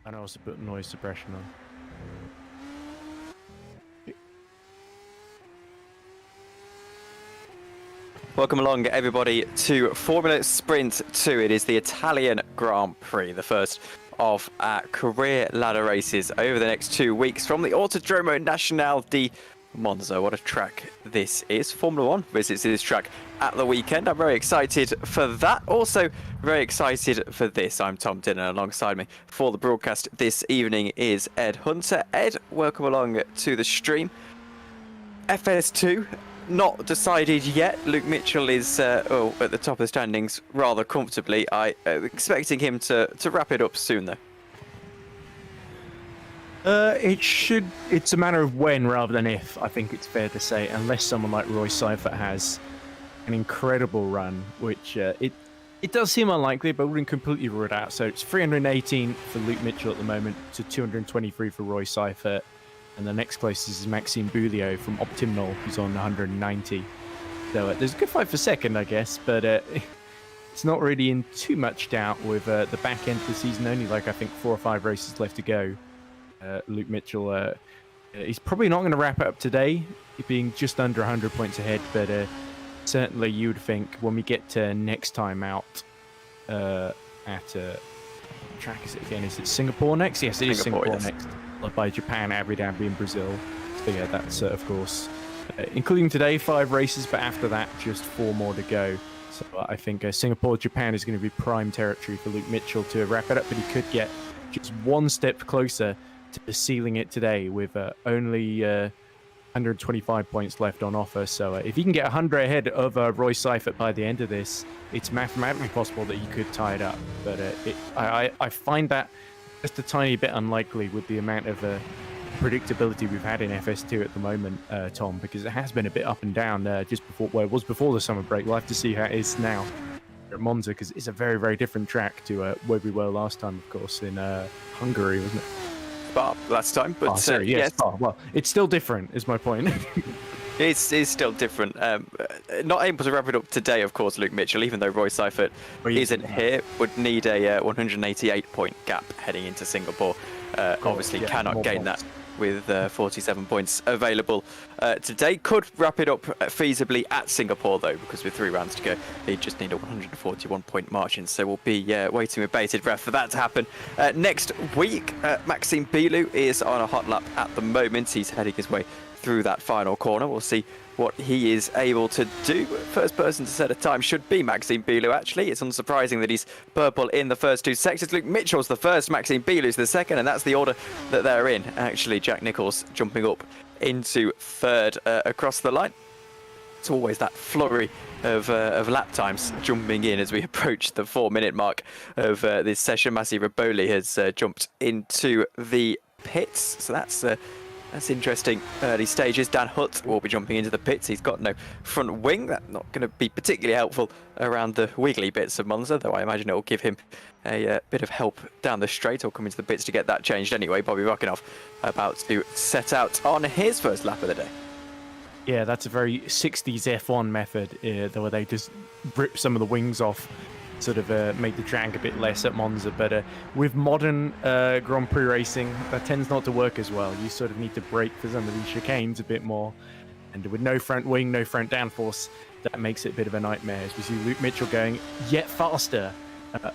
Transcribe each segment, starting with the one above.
And I also put noise suppression on. Welcome along, everybody, to Formula Sprint 2. It is the Italian Grand Prix, the first of our career ladder races over the next 2 weeks from the Autodromo Nazionale di Monza. What a track this is. Formula 1 visits this track at the weekend. I'm very excited for that. Also very excited for this. I'm Tom Dillon. Alongside me for the broadcast this evening is Ed Hunter. Ed, welcome along to the stream. FS2, not decided yet. Luke Mitchell is at the top of the standings rather comfortably. I'm expecting him to wrap it up soon, though. It's a matter of when rather than if, I think it's fair to say, unless someone like Roy Seifert has an incredible run, which it does seem unlikely, but we wouldn't completely rule it out. So it's 318 for Luke Mitchell at the moment to 223 for Roy Seifert. And the next closest is Maxime Bouliot from Optimal, who's on 190. So there's a good fight for second, I guess, but it's not really in too much doubt with the back end of the season. Only I think 4 or 5 races left to go. Luke Mitchell, he's probably not going to wrap it up today, being just under 100 points ahead, but certainly you would think when we get to next time out at track is it again? Is it Singapore next? Yes, it is Singapore yes. Next. Followed by Japan, Abu Dhabi, and Brazil. So yeah, that's of course, including today, 5 races, but after that, just 4 more to go. So I think Singapore, Japan is going to be prime territory for Luke Mitchell to wrap it up, but he could get just 1 step closer to sealing it today with only 125 points left on offer. So if he can get 100 ahead of Roy Seifert by the end of this, it's mathematically possible that he could tie it up. But I find that just a tiny bit unlikely with the amount of predictability we've had in FS2 at the moment, Tom, because it has been a bit up and down just before, well, it was before the summer break. We'll have to see how it is now at Monza, because it's a very, very different track to where we were last time, of course, in Hungary, wasn't it? Spa last time, but sorry, yes. Spa. Well, it's still different, is my point. It's still different. Not able to wrap it up today, of course, Luke Mitchell, even though Roy Seifert isn't here, would need a 188-point gap heading into Singapore. Obviously cannot gain that with 47 points available today. Could wrap it up feasibly at Singapore, though, because with 3 rounds to go, they just need a 141-point margin. So we'll be waiting with bated breath for that to happen. Next week, Maxime Bilou is on a hot lap at the moment. He's heading his way through that final corner. We'll see what he is able to do. First person to set a time should be Maxime Bilou, actually. It's unsurprising that he's purple in the first 2 sectors. Luke Mitchell's the first, Maxime Bilou's the second, and that's the order that they're in. Actually, Jack Nicholls jumping up into third across the line. It's always that flurry of lap times jumping in as we approach the 4-minute mark of this session. Massi Raboli has jumped into the pits, so that's interesting early stages. Dan Hutt will be jumping into the pits. He's got no front wing. That's not going to be particularly helpful around the wiggly bits of Monza, though I imagine it will give him a bit of help down the straight or come into the pits to get that changed anyway. Bobby Vakinov about to set out on his first lap of the day. Yeah, that's a very 60s F1 method, where they just rip some of the wings off, sort of make the drag a bit less at Monza. But with modern Grand Prix racing, that tends not to work as well. You sort of need to brake for some of these chicanes a bit more. And with no front wing, no front downforce, that makes it a bit of a nightmare. As we see Luke Mitchell going yet faster,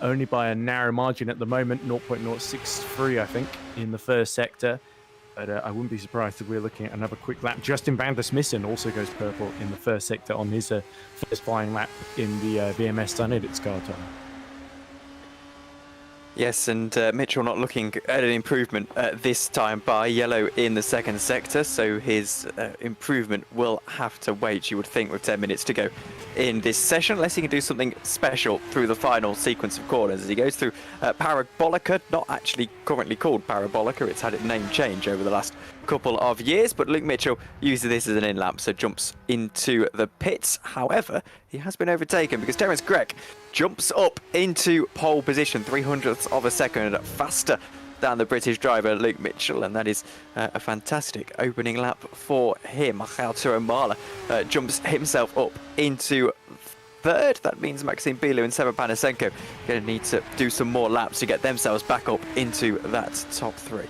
only by a narrow margin at the moment, 0.063, I think, in the first sector. But I wouldn't be surprised if we're looking at another quick lap. Justin van der Smissen also goes purple in the first sector on his first flying lap in the VMS Dynetics car time. Yes, and Mitchell not looking at an improvement this time by yellow in the second sector, so his improvement will have to wait, you would think, with 10 minutes to go in this session, unless he can do something special through the final sequence of corners as he goes through Parabolica, not actually currently called Parabolica, it's had its name change over the last couple of years, but Luke Mitchell uses this as an in-lap, so jumps into the pits. However, he has been overtaken because Terence Grech jumps up into pole position, 300ths of a second faster than the British driver Luke Mitchell, and that is a fantastic opening lap for him. Michael Tuomala jumps himself up into third. That means Maxime Bilou and Seba Panasenko going to need to do some more laps to get themselves back up into that top 3.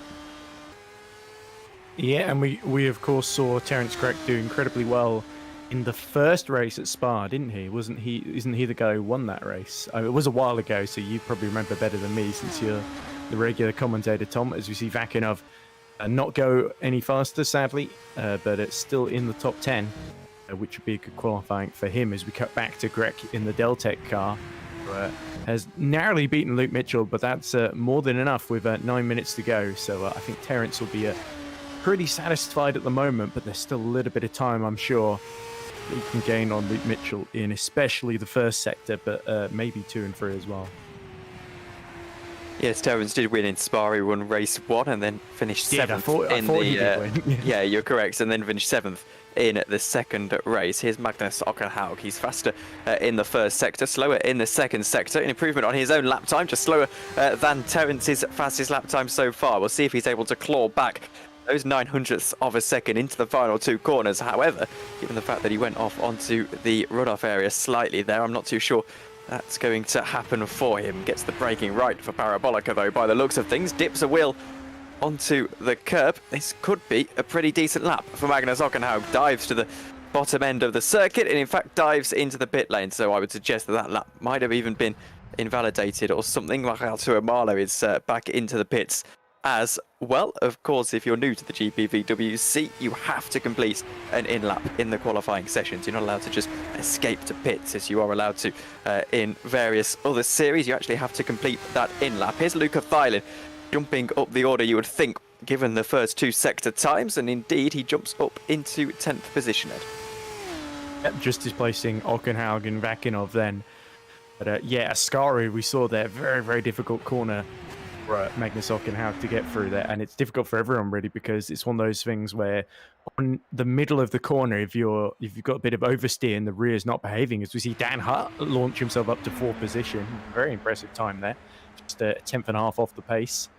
Yeah, and we of course saw Terence Grech do incredibly well in the first race at Spa, didn't he? Isn't he the guy who won that race? It was a while ago, so you probably remember better than me since you're the regular commentator, Tom. As we see Vakinov not go any faster, sadly, but it's still in the top 10, which would be a good qualifying for him as we cut back to Grech in the Deltec car. Has narrowly beaten Luke Mitchell, but that's more than enough with 9 minutes to go. So I think Terence will be pretty satisfied at the moment, but there's still a little bit of time, I'm sure, that he can gain on Luke Mitchell in especially the first sector, but maybe 2 and 3 as well. Yes, Terence did win in Spa. He won race 1 and then finished 7th I thought he did win. Yeah, you're correct, and then finished 7th in the second race. Here's Magnus Ockenhaug. He's faster in the first sector, slower in the second sector. An improvement on his own lap time, just slower than Terence's fastest lap time so far. We'll see if he's able to claw back those 900ths of a second into the final 2 corners. However, given the fact that he went off onto the runoff area slightly there, I'm not too sure that's going to happen for him. Gets the braking right for Parabolica, though, by the looks of things. Dips a wheel onto the curb. This could be a pretty decent lap for Magnus Ockenhaug. Dives to the bottom end of the circuit and, in fact, dives into the pit lane. So I would suggest that that lap might have even been invalidated or something. Michael Tuomala is back into the pits as well. Of course, if you're new to the GPVWC, you have to complete an in-lap in the qualifying sessions. You're not allowed to just escape to pits as you are allowed to in various other series. You actually have to complete that in-lap. Here's Luca Thielen jumping up the order, you would think, given the first 2 sector times, and indeed he jumps up into 10th position, Ed. Yep, just displacing Ockenhaug and Vakinov then. But yeah, Ascari, we saw there, very, very difficult corner for Magnus Ockenhaug to get through there, and it's difficult for everyone really, because it's one of those things where on the middle of the corner, if you've got a bit of oversteer and the rear is not behaving, as we see Dan Hutt launch himself up to 4th position. Very impressive time there, just a 10th and a half off the pace.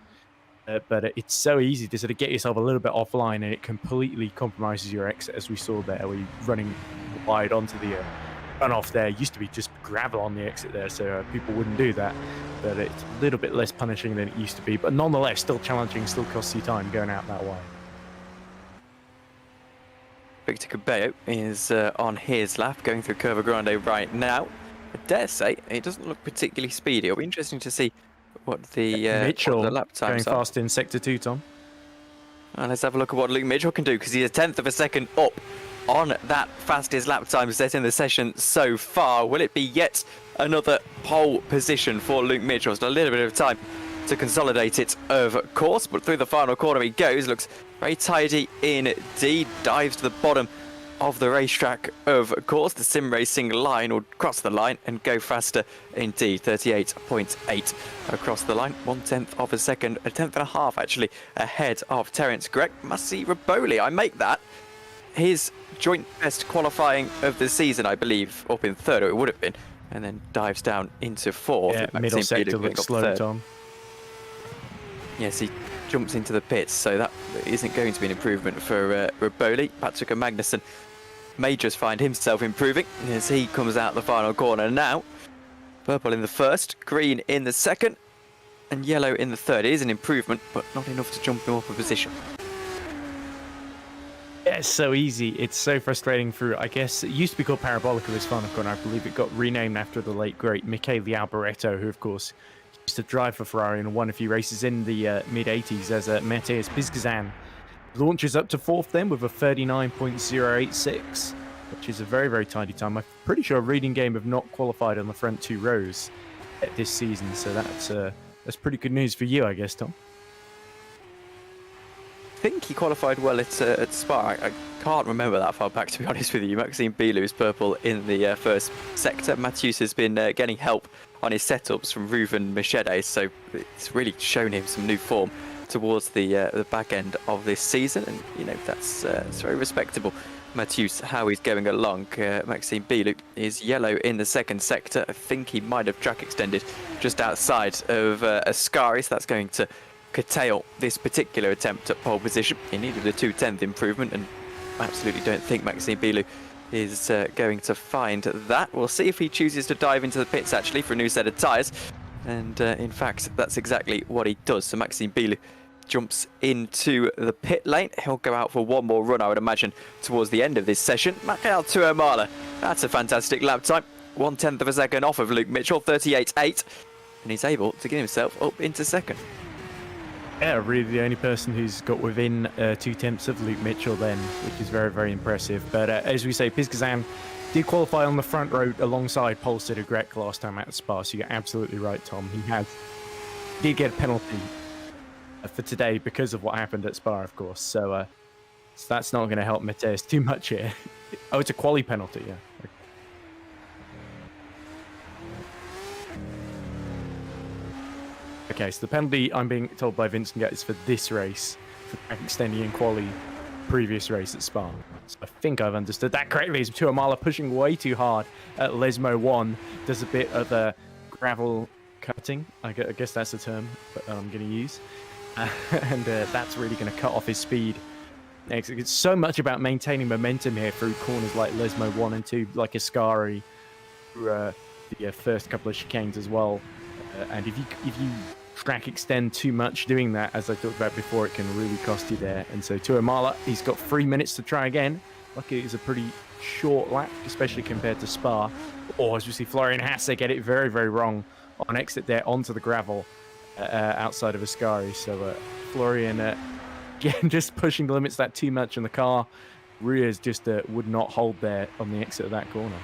But it's so easy to sort of get yourself a little bit offline, and it completely compromises your exit, as we saw there, where you're running wide onto the runoff there. Used to be just gravel on the exit there, so people wouldn't do that. But it's a little bit less punishing than it used to be, but nonetheless, still challenging, still costs you time going out that wide. Victor Cabello is on his lap, going through Curva Grande right now. I dare say it doesn't look particularly speedy. It'll be interesting to see what the Mitchell lap times going are. fast in Sector 2, Tom. And let's have a look at what Luke Mitchell can do, because he's a 10th of a second up on that fastest lap time set in the session so far. Will it be yet another pole position for Luke Mitchell? It's a little bit of time to consolidate it, of course, but through the final corner he goes. Looks very tidy indeed. Dives to the bottom of the racetrack, of course. The sim racing line will cross the line and go faster indeed. 38.8 across the line, 1/10 of a second, a tenth and a half actually ahead of Terence Gregg. Massi Raboli, I make that his joint best qualifying of the season, I believe, up in third, or it would have been, and then dives down into fourth. Yeah, middle sector looks slow, Tom. Yes, he jumps into the pits, so that isn't going to be an improvement for Raboli. Patrick Magnussen may just find himself improving as he comes out the final corner now. Purple in the first, green in the second, and yellow in the third. It is an improvement, but not enough to jump him up a position. Yeah, it's so easy. It's so frustrating through, I guess, it used to be called Parabolica, this final corner. I believe it got renamed after the late, great Michele Alboreto, who, of course, used to drive for Ferrari and won a few races in the mid-80s as Matthias Pisgazan. Launches up to fourth then with a 39.086, which is a very, very tidy time. I'm pretty sure Reading Game have not qualified on the front two rows this season, so that's pretty good news for you, I guess, Tom. I think he qualified well at Spa. I can't remember that far back, to be honest with you. Maxime Bilou is purple in the first sector. Matthews has been getting help on his setups from Reuven Machete, so it's really shown him some new form towards the back end of this season, and you know that's very respectable. Matthews, how he's going along. Maxime Bilou is yellow in the second sector. I think he might have track extended just outside of Ascari, so that's going to curtail this particular attempt at pole position. He needed a 2/10 improvement, and I absolutely don't think Maxime Bilou is going to find that. We'll see if he chooses to dive into the pits actually for a new set of tyres, and in fact that's exactly what he does. So Maxime Bilou jumps into the pit lane. He'll go out for one more run, I would imagine, towards the end of this session. Michael Tuamala, that's a fantastic lap time. 1/10 of a second off of Luke Mitchell, 38.8, and he's able to get himself up into second. Yeah, really the only person who's got within 2/10 of Luke Mitchell then, which is very, very impressive. But as we say, Pisgazan did qualify on the front row alongside pole sitter Greg last time at Spa, so you're absolutely right, Tom. He did get a penalty for today because of what happened at Spa, of course. So that's not going to help Matthias too much here. Oh, it's a quali penalty, yeah. Okay, so the penalty, I'm being told by Vincent Gutt, is for this race, for extending in quali previous race at Spa. So I think I've understood that correctly. It's Tuamala pushing way too hard at Lesmo 1. Does a bit of gravel cutting. I guess that's the term that I'm going to use. And that's really going to cut off his speed. It's so much about maintaining momentum here through corners like Lesmo 1 and 2, like Ascari, through the first couple of chicanes as well. And if you track extend too much doing that, as I talked about before, it can really cost you there. And so Tuamala, he's got 3 minutes to try again. Luckily, it's a pretty short lap, especially compared to Spa. Or as we see, Florian Hasse get it very, very wrong on exit there onto the gravel outside of Ascari. So Florian, again, just pushing the limits that too much, and the car rears just would not hold there on the exit of that corner.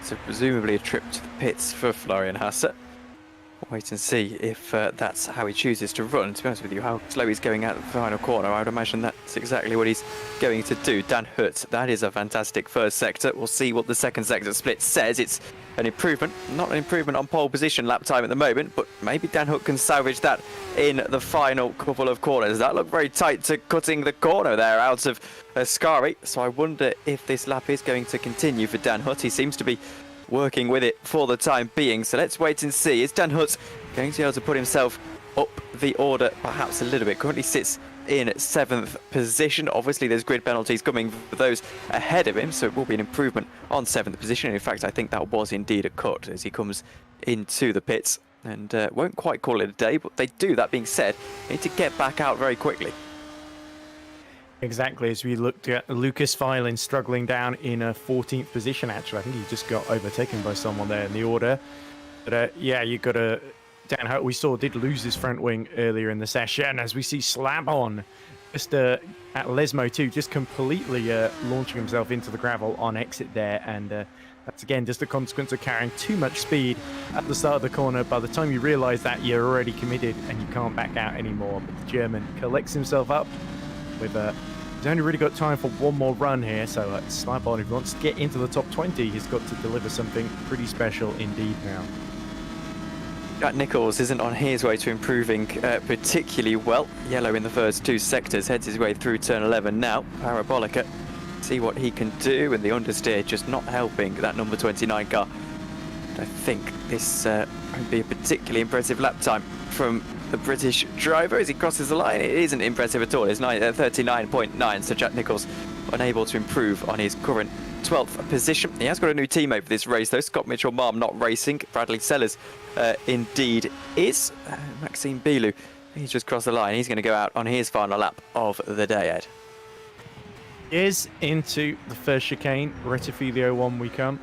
So presumably a trip to the pits for Florian Hasse. We'll wait and see if that's how he chooses to run. To be honest with you, how slow he's going out the final corner, I would imagine that's exactly what he's going to do. Dan Hutt, that is a fantastic first sector. We'll see what the second sector split says. It's an improvement, not an improvement on pole position lap time at the moment, but maybe Dan Hutt can salvage that in the final couple of corners. That looked very tight to cutting the corner there out of Ascari, so I wonder if this lap is going to continue for Dan Hutt. He seems to be working with it for the time being, so let's wait and see. Is Dan Hutt going to be able to put himself up the order perhaps a little bit. Currently sits in 7th position. Obviously, there's grid penalties coming for those ahead of him, so it will be an improvement on 7th position. In fact, I think that was indeed a cut as he comes into the pits and won't quite call it a day, but they do. That being said, need to get back out very quickly. Exactly, as we looked at Lucas Filin struggling down in a 14th position, actually. I think he just got overtaken by someone there in the order. But yeah, you got to... Dan Hurt, we saw, did lose his front wing earlier in the session, as we see Slab-on just at Lesmo too, just completely launching himself into the gravel on exit there. And that's, again, just a consequence of carrying too much speed at the start of the corner. By the time you realise that, you're already committed and you can't back out anymore. But the German collects himself up with he's only really got time for one more run here, so Slab-on, if he wants to get into the top 20, he's got to deliver something pretty special indeed now. Jack Nicholls isn't on his way to improving particularly well. Yellow in the first 2 sectors, heads his way through turn 11 now. Parabolica, see what he can do, and the understeer just not helping that number 29 car. I think this won't be a particularly impressive lap time from the British driver as he crosses the line. It isn't impressive at all. It's 39.9, so Jack Nicholls unable to improve on his current 12th position. He has got a new teammate for this race though. Scott Mitchell-Marm not racing. Bradley Sellers indeed is. Maxime Bilou, he's just crossed the line. He's going to go out on his final lap of the day, Ed. Is into the first chicane. Retifilio 1 we come.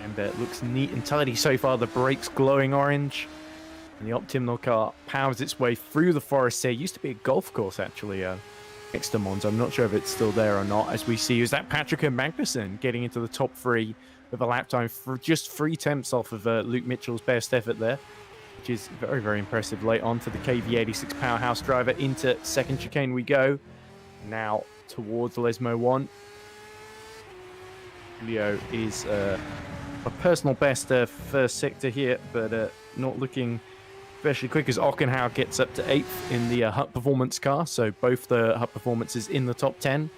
And it looks neat and tidy so far. The brakes glowing orange. And the Optimal car powers its way through the forest here. Used to be a golf course, actually, next to Monza. I'm not sure if it's still there or not. As we see, is that Patrick Magnussen getting into the top 3 with a lap time for just 3 tenths off of Luke Mitchell's best effort there, which is very, very impressive. Late on to the KV86 powerhouse driver. Into second chicane we go. Now towards Lesmo 1. Julio is a personal best first sector here, but not looking especially quick as Ockenhauer gets up to 8th in the Hut Performance car. So both the Hut Performances in the top 10.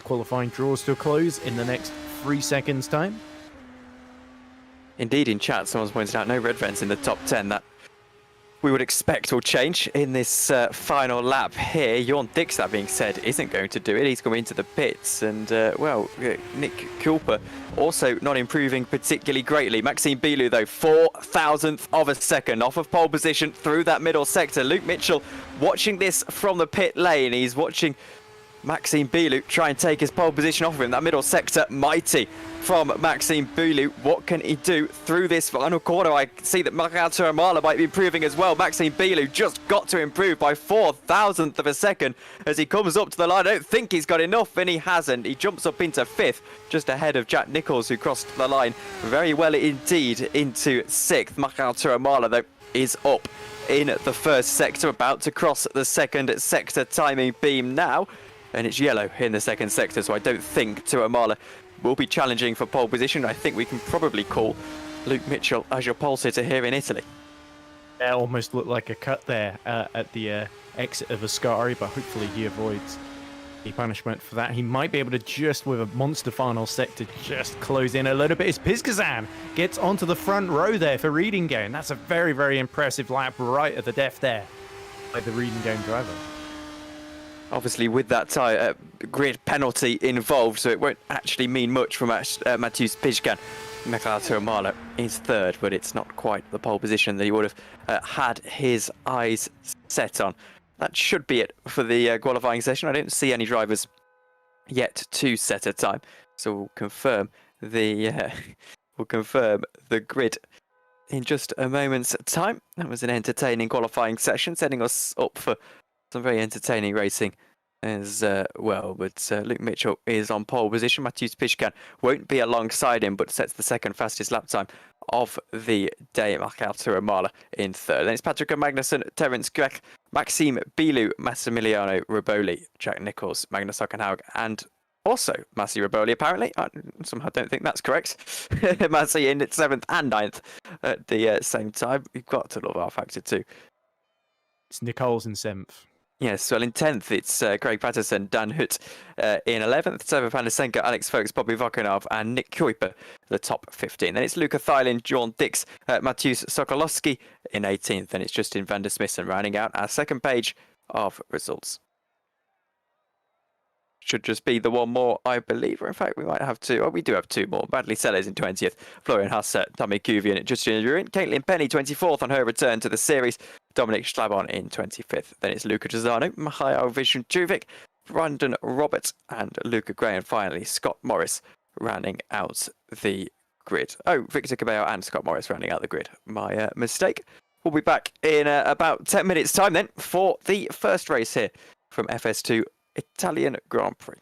Qualifying draws to a close in the next 3 seconds time. Indeed, in chat, someone's pointed out no red vents in the top 10. That we would expect will change in this final lap here. Jorn Dix, that being said, isn't going to do it. He's going into the pits. And, well, Nick Cooper also not improving particularly greatly. Maxime Bilou, though, 4,000th of a second off of pole position through that middle sector. Luke Mitchell watching this from the pit lane. He's watching Maxime Bilou try and take his pole position off of him. That middle sector, mighty from Maxime Bilou. What can he do through this final corner? I see that Michael Turamala might be improving as well. Maxime Bilou just got to improve by 4,000th of a second as he comes up to the line. I don't think he's got enough, and he hasn't. He jumps up into 5th, just ahead of Jack Nicholls, who crossed the line very well indeed into 6th. Michael Turamala, though, is up in the first sector, about to cross the second sector timing beam now. And it's yellow in the second sector, so I don't think Tuamala will be challenging for pole position. I think we can probably call Luke Mitchell as your pole sitter here in Italy. It almost looked like a cut there at the exit of Ascari, but hopefully he avoids the punishment for that. He might be able to just, with a monster final sector, just close in a little bit. As Pizkazan gets onto the front row there for Reading Game. That's a very, very impressive lap right at the death there by the Reading Game driver. Obviously, with that grid penalty involved, so it won't actually mean much for Mateusz Pizkan. Michael Turamala is 3rd, but it's not quite the pole position that he would have had his eyes set on. That should be it for the qualifying session. I don't see any drivers yet to set a time, so we'll confirm the grid in just a moment's time. That was an entertaining qualifying session, setting us up for some very entertaining racing as well. But Luke Mitchell is on pole position. Mateusz Pizkan won't be alongside him, but sets the second fastest lap time of the day. Michael Turamala in 3rd. Then it's Patrick Magnussen, Terence Grech, Maxime Bilou, Massimiliano Riboli, Jack Nicholls, Magnus Ockenhaug, and also Massi Riboli, apparently. I somehow don't think that's correct. Massi in at 7th and 9th at the same time. We've got to love our factor too. It's Nicholls in 7th. Yes, well, in 10th, it's Craig Patterson, Dan Hutt in 11th, Trevor Pandasenko, Alex Folks, Bobby Vokanov, and Nick Kuiper, the top 15. Then it's Luca Thylin, John Dix, Mateusz Sokolowski in 18th, and it's Justin van der Smissen rounding out our second page of results. Should just be the one more, I believe, or in fact, we might have two. Oh, we do have two more. Bradley Sellers in 20th, Florian Hasse, Tommy Kuvian, Justin Durin, Caitlin Penny 24th on her return to the series, Dominic Schlabon in 25th. Then it's Luca Giussano, Mihail Vishnjuvic, Brandon Roberts, and Luca Gray. And finally, Scott Morris rounding out the grid. Oh, Victor Cabello and Scott Morris rounding out the grid. My mistake. We'll be back in about 10 minutes' time then for the first race here from FS2 Italian Grand Prix.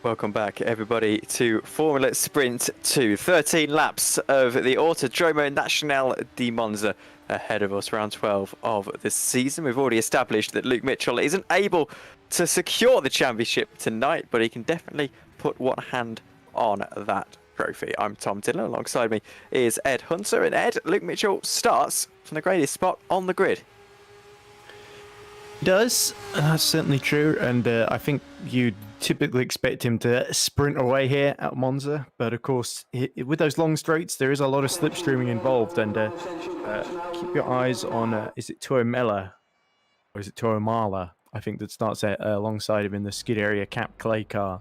Welcome back, everybody, to Formula Sprint 2. 13 laps of the Autodromo Nacional di Monza ahead of us, round 12 of the season. We've already established that Luke Mitchell isn't able to secure the championship tonight, but he can definitely put one hand on that trophy. I'm Tom Dillon. Alongside me is Ed Hunter. And Ed, Luke Mitchell starts from the greatest spot on the grid. Does. That's certainly true. And I think you typically expect him to sprint away here at Monza. But of course, with those long straights, there is a lot of slipstreaming involved. And keep your eyes on, is it Tuomela or is it Tuomala? I think that starts alongside him in the skid area cap clay car.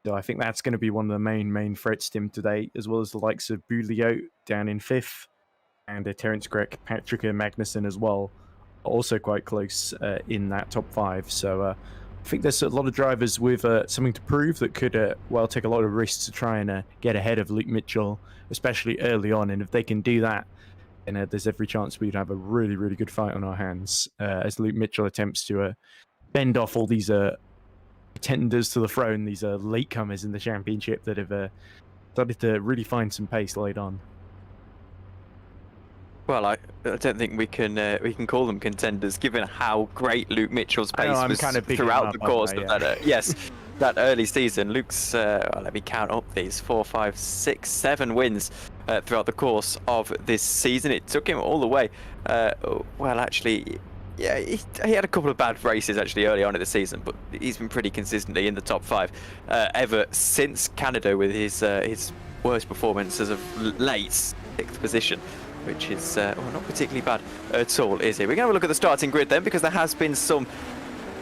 So I think that's going to be one of the main threats to him today, as well as the likes of Bulio down in 5th and Terence Grech, Patrick Magnussen as well, also quite close in that top 5. So I think there's a lot of drivers with something to prove that could well take a lot of risks to try and get ahead of Luke Mitchell, especially early on. And if they can do that, then there's every chance we'd have a really, really good fight on our hands as Luke Mitchell attempts to bend off all these pretenders to the throne, these latecomers in the championship that have started to really find some pace late on. Well, I don't think we can call them contenders, given how great Luke Mitchell's pace was kind of throughout the course of that. Yes, that early season. Luke's let me count up these 4, 5, 6, 7 wins throughout the course of this season. It took him all the way. Well, actually, yeah, he had a couple of bad races actually early on in the season, but he's been pretty consistently in the top 5 ever since Canada, with his worst performance as of late, 6th position, which is well, not particularly bad at all, is it? We're going to have a look at the starting grid then, because there has been some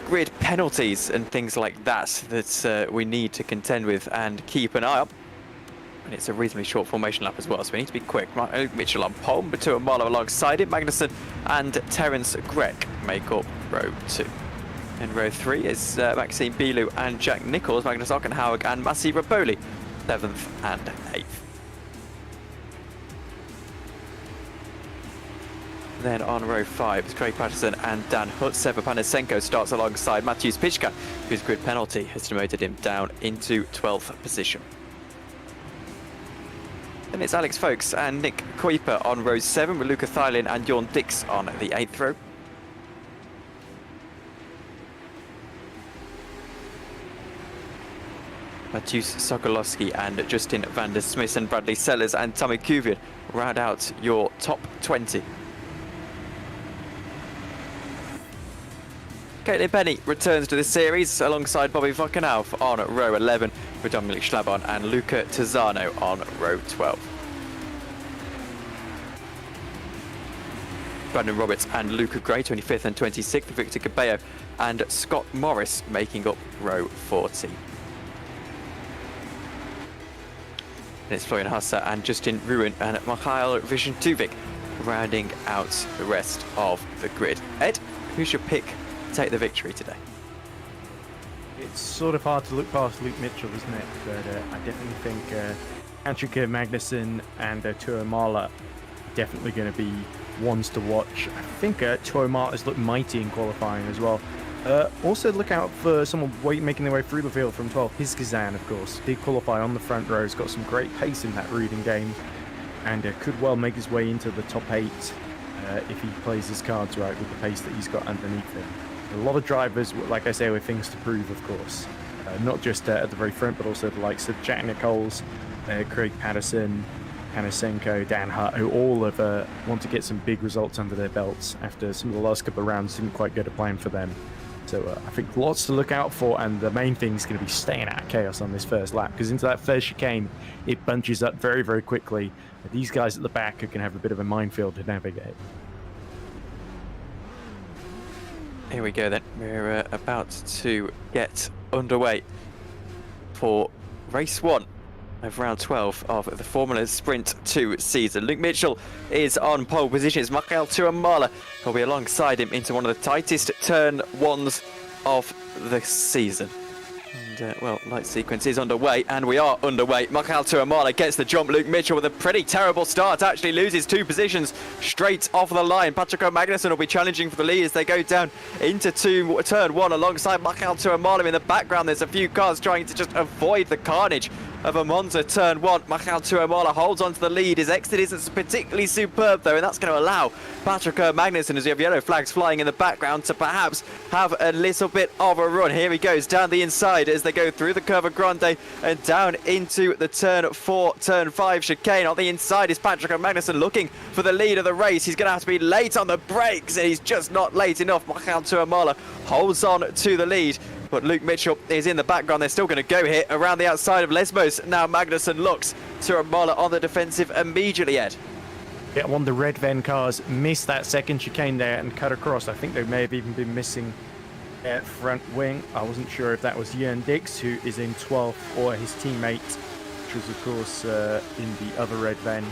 grid penalties and things like that we need to contend with and keep an eye on. And it's a reasonably short formation lap as well, so we need to be quick. Luke Mitchell on pole, but Tuomala alongside it. Magnussen and Terence Grech make up row 2. In row 3 is Maxime Bilou and Jack Nichols, Magnus Ockenhauer and Massi Rapoli, 7th and 8th. Then on row 5 is Craig Patterson and Dan Hutt. Seba Panasenko starts alongside Matthews Pichka, whose grid penalty has demoted him down into 12th position. Then it's Alex Folkes and Nick Kuiper on row 7, with Luca Thylin and Jorn Dix on the 8th row. Mateusz Sokolowski and Justin van der Smith and Bradley Sellers and Tommy Kuvian round out your top 20. Caitlin Penny returns to the series alongside Bobby Vockenau on row 11, with Dominic Schlabon and Luca Tizzano on row 12. Brandon Roberts and Luca Gray, 25th and 26th, Victor Cabello and Scott Morris making up row 14. And it's Florian Hassa and Justin Ruin and Mikhail Vishentuvic rounding out the rest of the grid. Ed, who's your pick to take the victory today? It's sort of hard to look past Luke Mitchell, isn't it? But I definitely think Patrick Magnussen and Tuomala are definitely going to be ones to watch. I think Tuomala has looked mighty in qualifying as well. Also look out for someone making their way through the field from 12. Hiskazan, of course, did qualify on the front row. He's got some great pace in that reading game, and could well make his way into the top 8 if he plays his cards right with the pace that he's got underneath him. A lot of drivers, like I say, with things to prove, of course. Not just at the very front, but also the likes of Jack Nicholls, Craig Patterson, Panasenko, Dan Hutt, who all have want to get some big results under their belts after some of the last couple of rounds didn't quite go to plan for them. So I think lots to look out for, and the main thing is going to be staying out of chaos on this first lap, because into that first chicane, it bunches up very, very quickly. These guys at the back are going to have a bit of a minefield to navigate. Here we go then. We're about to get underway for race 1 of round 12 of the Formula Sprint 2 season. Luke Mitchell is on pole position. It's Michael Tuamala who'll be alongside him into one of the tightest turn ones of the season. And, well, light sequence is underway, and we are underway. Michael Tuamala gets the jump. Luke Mitchell with a pretty terrible start, actually loses 2 positions straight off the line. Patrick O'Magnuson will be challenging for the lead as they go down into turn 1 alongside Michael Tuamala. In the background, there's a few cars trying to just avoid the carnage of a Monza turn 1. Michael Tuamala holds on to the lead. His exit isn't particularly superb though, and that's going to allow Patrick Magnussen, as we have yellow flags flying in the background, to perhaps have a little bit of a run. Here he goes down the inside as they go through the Curva Grande and down into the turn 4, turn 5 chicane. On the inside is Patrick Magnussen looking for the lead of the race. He's going to have to be late on the brakes, and he's just not late enough. Michael Tuamala holds on to the lead, but Luke Mitchell is in the background. They're still going to go here around the outside of Lesmos. Now Magnussen looks to Tuamala on the defensive immediately, Ed. Yeah, one of the red Ven cars missed that second chicane there and cut across. I think they may have even been missing front wing. I wasn't sure if that was Jörn Dix, who is in 12th, or his teammate, which was, of course, in the other red Ven.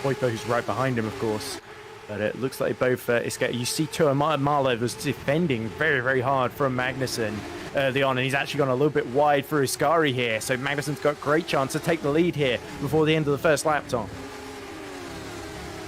Hoipo, who's right behind him, of course. But it looks like they both escaped. You see Tuamala was defending very, very hard from Magnussen early on, and he's actually gone a little bit wide for Ascari here. So Magnussen's got a great chance to take the lead here before the end of the first lap, Tom.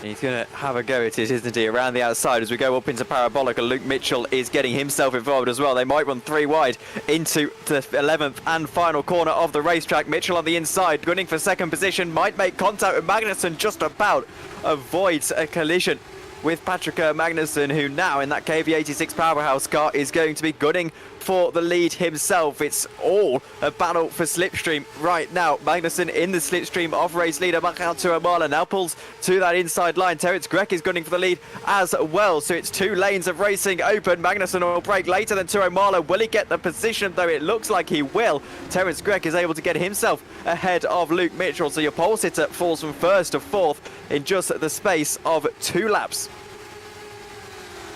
He's going to have a go at it, isn't he, around the outside as we go up into Parabolica. Luke Mitchell is getting himself involved as well. They might run 3 wide into the 11th and final corner of the racetrack. Mitchell on the inside, gunning for second position, might make contact with Magnussen, just about avoids a collision with Patrick Magnussen, who now in that KV86 powerhouse car is going to be gunning for the lead himself. It's all a battle for slipstream right now. Magnussen in the slipstream of race leader Michael Tuamala now pulls to that inside line. Terence Grech is gunning for the lead as well, so it's 2 lanes of racing open. Magnussen will break later than Tuamala. Will he get the position, though? It looks like he will. Terence Grech is able to get himself ahead of Luke Mitchell, so your pole sitter falls from 1st to 4th in just the space of 2 laps.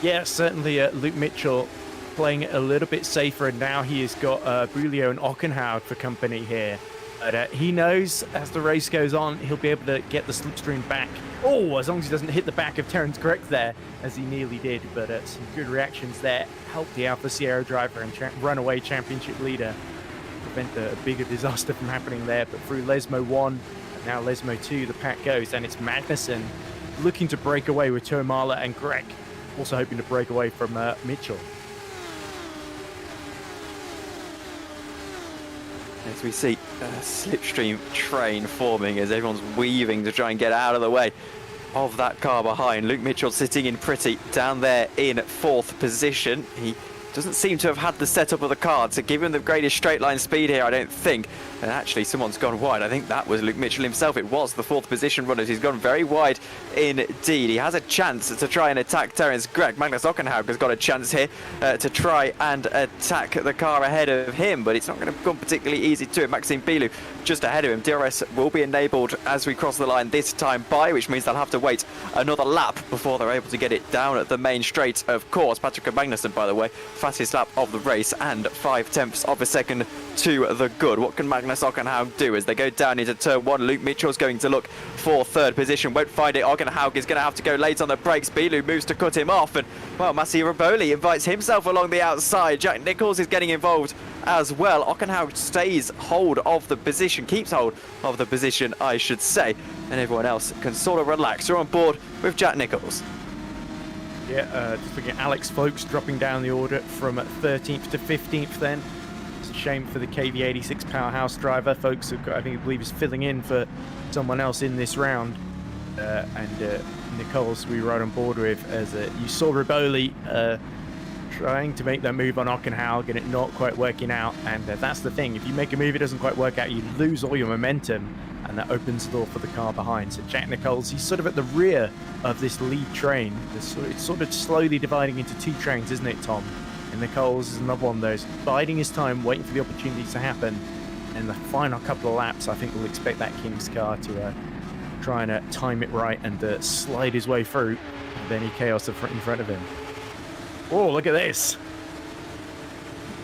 Yeah, certainly Luke Mitchell playing a little bit safer, and now he has got Brulio and Ockenhaug for company here. But he knows as the race goes on, he'll be able to get the slipstream back. Oh, as long as he doesn't hit the back of Terence Grech there, as he nearly did. But some good reactions there helped the Alfa Sierra driver and runaway championship leader prevent a bigger disaster from happening there. But through Lesmo 1 and now Lesmo 2, the pack goes, and it's Magnussen looking to break away with Tuamala and Grech, also hoping to break away from Mitchell. As we see a slipstream train forming as everyone's weaving to try and get out of the way of that car behind. Luke Mitchell sitting in pretty down there in 4th position. He doesn't seem to have had the setup of the car to give him the greatest straight line speed here, I don't think. And actually, someone's gone wide. I think that was Luke Mitchell himself. It was the 4th position runners. He's gone very wide indeed. He has a chance to try and attack Terence Grech. Magnus Ockenhaug has got a chance here to try and attack the car ahead of him, but it's not going to become particularly easy to him. Maxime Bilou just ahead of him. DRS will be enabled as we cross the line this time by, which means they'll have to wait another lap before they're able to get it down at the main straight, of course. Patrick Magnussen, by the way, fastest lap of the race and 5/10 of a second to the good. What can Magnus Ockenhaug do as they go down into turn 1? Luke Mitchell's going to look for 3rd position, won't find it. Ockenhaug is going to have to go late on the brakes. Bilou moves to cut him off, and well, Massi Raboli invites himself along the outside. Jack Nicholls is getting involved as well. Ockenhaug stays hold of the position, keeps hold of the position, I should say, and everyone else can sort of relax. We're on board with Jack Nicholls. Yeah, just looking at Alex Folks dropping down the order from 13th to 15th then. It's a shame for the KV86 powerhouse driver. Folks, I believe, is filling in for someone else in this round. And Nicholls we rode on board with, as you saw Riboli trying to make that move on Ockenhaug and it not quite working out. And that's the thing. If you make a move, it doesn't quite work out, you lose all your momentum, and that opens the door for the car behind. So Jack Nicholls, he's sort of at the rear of this lead train. It's sort of slowly dividing into two trains, isn't it, Tom? And Nicholls is another one of those, biding his time, waiting for the opportunities to happen. And the final couple of laps, I think we'll expect that King's car to try and time it right and slide his way through with any chaos in front of him. Oh, look at this.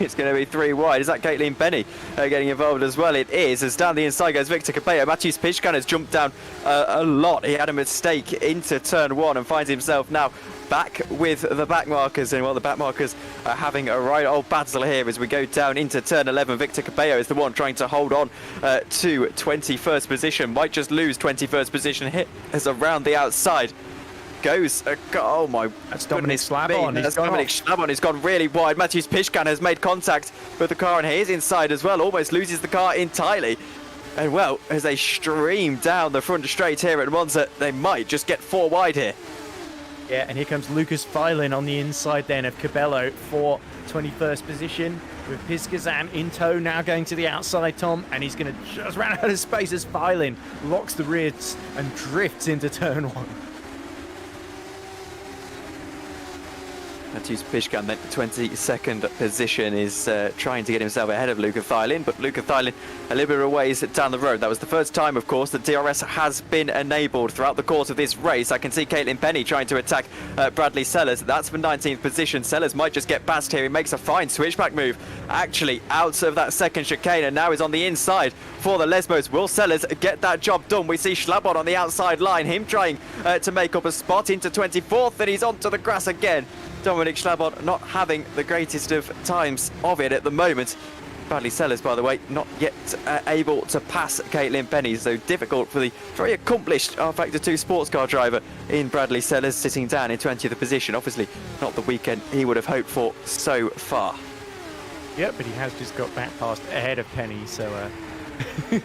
It's going to be 3 wide. Is that Caitlin Benny getting involved as well? It is. As down the inside goes Victor Cabello. Matthews Pishkan has jumped down a lot. He had a mistake into turn 1 and finds himself now back with the back markers. And well, the back markers are having a right old battle here as we go down into turn 11. Victor Cabello is the one trying to hold on to 21st position. Might just lose 21st position here as around the outside goes. Oh my, that's Dominic Slabon. That's Dominic Slabon. He's gone really wide. Matthews Pishkan has made contact with the car and he is inside as well. Almost loses the car entirely. And well, as they stream down the front straight here at Monza, they might just get 4 wide here. Yeah, and here comes Lucas Filin on the inside then of Cabello for 21st position, with Piskazan in tow, now going to the outside, Tom, and he's going to just run out of space as Filin locks the rears and drifts into turn 1. Matthews Pishkan, then 22nd position, is trying to get himself ahead of Luca Thylin, but Luca Thylin a little bit of a ways down the road. That was the first time, of course, that DRS has been enabled throughout the course of this race. I can see Caitlin Penny trying to attack Bradley Sellers. That's for 19th position. Sellers might just get past here. He makes a fine switchback move, actually out of that second chicane, and now is on the inside for the Lesbos. Will Sellers get that job done? We see Schlabon on the outside line, him trying to make up a spot into 24th, and he's onto the grass again. Dominic Schlabon not having the greatest of times of it at the moment. Bradley Sellers, by the way, not yet able to pass Caitlin Penny, so difficult for the very accomplished R-Factor 2 sports car driver in Bradley Sellers, sitting down in 20th position. Obviously not the weekend he would have hoped for so far. Yep, but he has just got back past ahead of Penny, so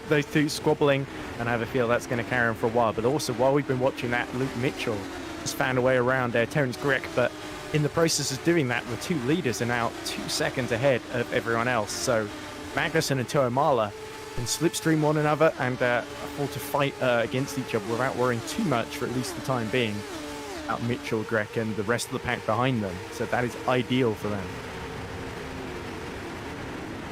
those two squabbling, and I have a feel that's going to carry on for a while. But also, while we've been watching that, Luke Mitchell has found a way around Terence Grick, but in the process of doing that, the two leaders are now 2 seconds ahead of everyone else. So Magnussen and Tuomala can slipstream one another and afford to fight against each other without worrying too much, for at least the time being, about Mitchell, Grech, and the rest of the pack behind them. So that is ideal for them.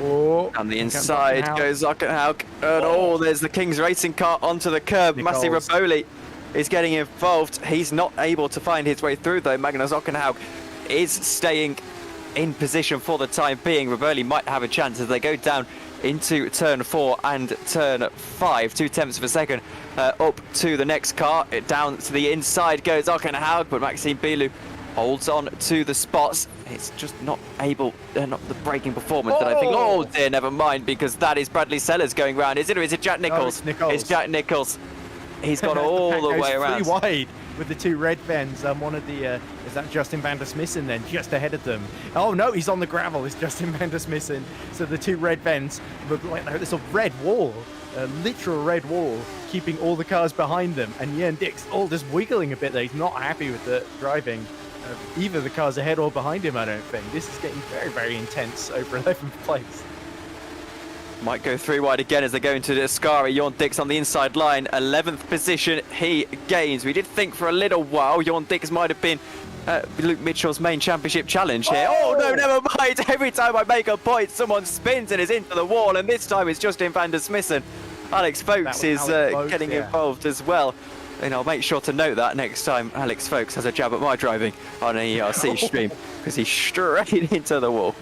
Oh, on the inside goes Ockenhaug. And oh, there's the King's Racing car onto the curb. Massi Raboli is getting involved. He's not able to find his way through though. Magnus Ockenhaug is staying in position for the time being. Raboli might have a chance as they go down into turn 4 and turn 5. 2/10 of a second up to the next car. Down to the inside goes Ockenhaug, but Maxime Bilou holds on to the spots. It's just not able, not the braking performance that I think. Oh dear, never mind, because that is Bradley Sellers going round. Is it, or is it Jack Nicholls? It's Jack Nicholls. He's got all the way around. 3 wide with the 2 red Vens. One of the is that Justin van der Smissen then, just ahead of them. Oh no, he's on the gravel. It's Justin van der Smissen. So the 2 red Vens look like this red wall, a literal red wall, keeping all the cars behind them. And Jan Dix all just wiggling a bit there. He's not happy with the driving either the cars ahead or behind him, I don't think. This is getting very, very intense over 11th place. Might go 3 wide again as they go into the Ascari. Jan Dix on the inside line, 11th position he gains. We did think for a little while Jan Dix might have been Luke Mitchell's main championship challenge here. Oh no, never mind. Every time I make a point, someone spins and is into the wall, and this time it's Justin van der Smissen. Alex Folkes is getting involved as well. And I'll make sure to note that next time Alex Folkes has a jab at my driving on an ERC stream, because he's straight into the wall.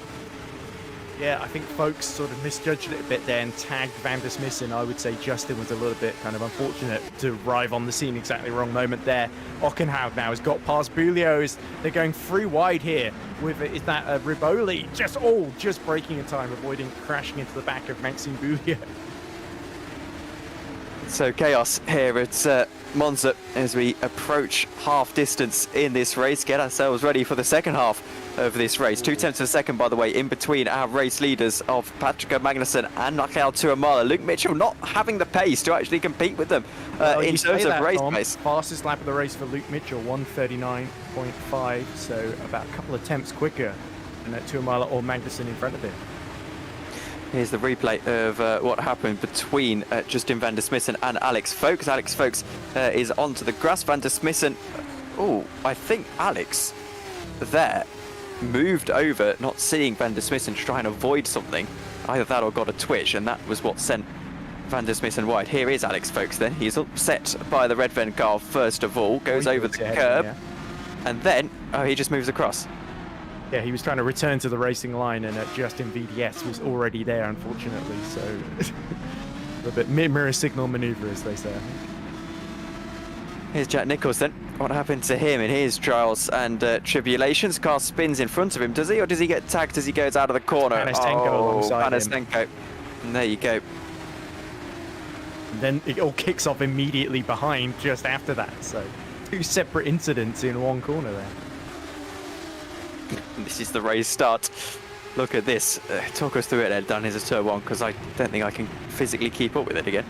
Yeah, I think folks sort of misjudged it a bit there and tagged Van der Smissen. I would say Justin was a little bit kind of unfortunate to arrive on the scene exactly wrong moment there. Ockenhaug now has got past Bulio's. They're going 3 wide here with, is that Riboli? Just braking in time, avoiding crashing into the back of Maxime Bulio. So chaos here at Monza as we approach half distance in this race. Get ourselves ready for the second half of this race. 2/10 of a second, by the way, in between our race leaders of Patrick Magnussen and Mikael Tuomala. Luke Mitchell not having the pace to actually compete with them in terms of race pace. Fastest lap of the race for Luke Mitchell, 1:39.5, so about a couple of attempts quicker and Tuomala or Magnussen in front of him. Here's the replay of what happened between Justin van der Smissen and Alex Folkes. Alex Folkes is onto the grass. Van der Smissen, oh, I think Alex there moved over, not seeing Van der Smissen to try and avoid something. Either that or got a twitch, and that was what sent Van der Smissen wide. Here is Alex Folkes then. He's upset by the red Ven car first of all, goes over the curb, and then, oh, he just moves across. Yeah, he was trying to return to the racing line, and Justin VDS was already there, unfortunately. So, a bit mirror signal maneuver, as they say. I think. Here's Jack Nicholls then. What happened to him in his trials and tribulations? Car spins in front of him, does he? Or does he get tagged as he goes out of the corner? Panasenko alongside him. And there you go. And then it all kicks off immediately behind just after that. So, 2 separate incidents in one corner there. This is the race start. Look at this. Talk us through it there, Dan. Here's a turn 1, because I don't think I can physically keep up with it again.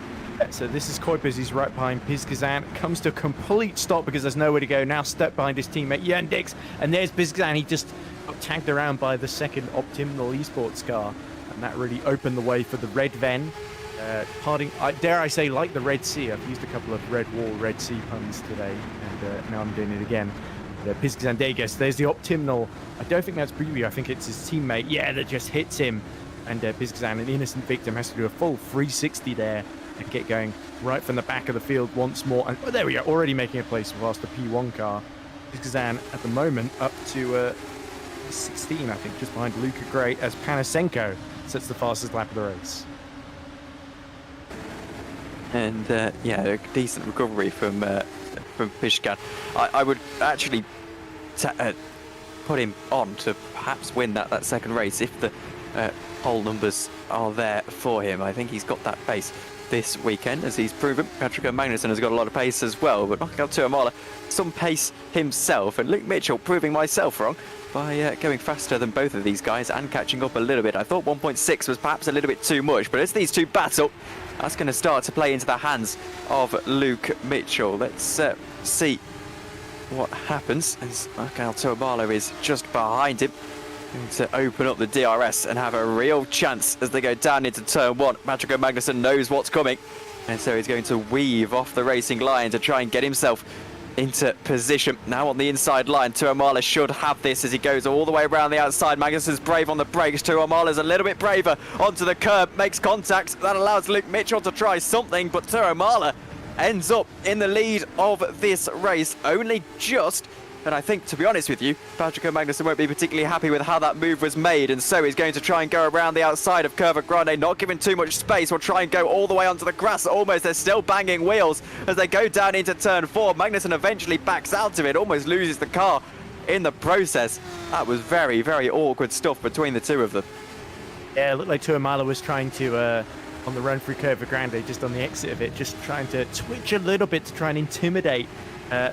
So this is Kuipers. He's right behind Pizgazan. Comes to a complete stop because there's nowhere to go. Now stuck behind his teammate Jan Dix. And there's Pizgazan. He just got tagged around by the second Optimal Esports car. And that really opened the way for the Red Ven. Parting, dare I say, like the Red Sea. I've used a couple of Red Wall, Red Sea puns today. And now I'm doing it again. Pizgazan, there he goes. There's the Optimal. I don't think that's Preview. I think it's his teammate. Yeah, that just hits him. And Pizgazan, an innocent victim, has to do a full 360 there and get going right from the back of the field once more. And oh, there we go. Already making a place past the P1 car. Pizgazan at the moment up to 16, I think, just behind Luca Gray as Panasenko sets the fastest lap of the race. And yeah, a decent recovery from Pizgazan. I would actually put him on to perhaps win that second race if the pole numbers are there for him. I think he's got that pace this weekend, as he's proven. Patrick Magnussen has got a lot of pace as well, but Mikael Tuomala some pace himself, and Luke Mitchell proving myself wrong by going faster than both of these guys and catching up a little bit. I thought 1.6 was perhaps a little bit too much, but as these two battle, that's going to start to play into the hands of Luke Mitchell. Let's see what happens, as Mikael Tuomala is just behind him, going to open up the DRS and have a real chance as they go down into turn 1. Patrick Magnussen knows what's coming, and so he's going to weave off the racing line to try and get himself into position. Now on the inside line, Tuomala should have this as he goes all the way around the outside. Magnussen's brave on the brakes. Tuomala's a little bit braver onto the curb, makes contact. That allows Luke Mitchell to try something, but Tuomala ends up in the lead of this race, only just. And I think, to be honest with you, Patrick Magnussen won't be particularly happy with how that move was made, and so he's going to try and go around the outside of Curva Grande, not giving too much space. Will try and go all the way onto the grass almost. They're still banging wheels as they go down into turn 4. Magnussen eventually backs out of it, almost loses the car in the process. That was very, very awkward stuff between the two of them. Yeah, it looked like Tuomala was trying to, on the run through Curva Grande, just on the exit of it, just trying to twitch a little bit to try and intimidate,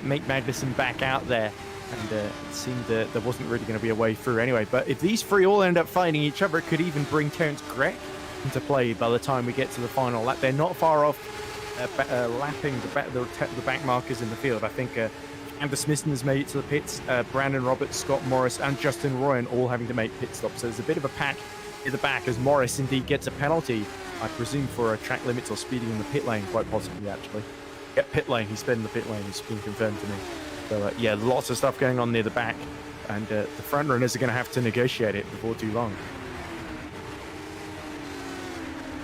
make Magnussen back out there. And it seemed there wasn't really going to be a way through anyway. But if these three all end up fighting each other, it could even bring Terence Grech into play by the time we get to the final lap. They're not far off lapping the back markers in the field. I think Anders Smissen has made it to the pits. Brandon Roberts, Scott Morris, and Justin Royan all having to make pit stops. So there's a bit of a pack in the back as Morris indeed gets a penalty, I presume, for a track limits or speeding in the pit lane, quite possibly, actually. Yeah, pit lane. He's been in the pit lane. It's been confirmed to me. So, yeah, lots of stuff going on near the back, and the front runners are going to have to negotiate it before too long.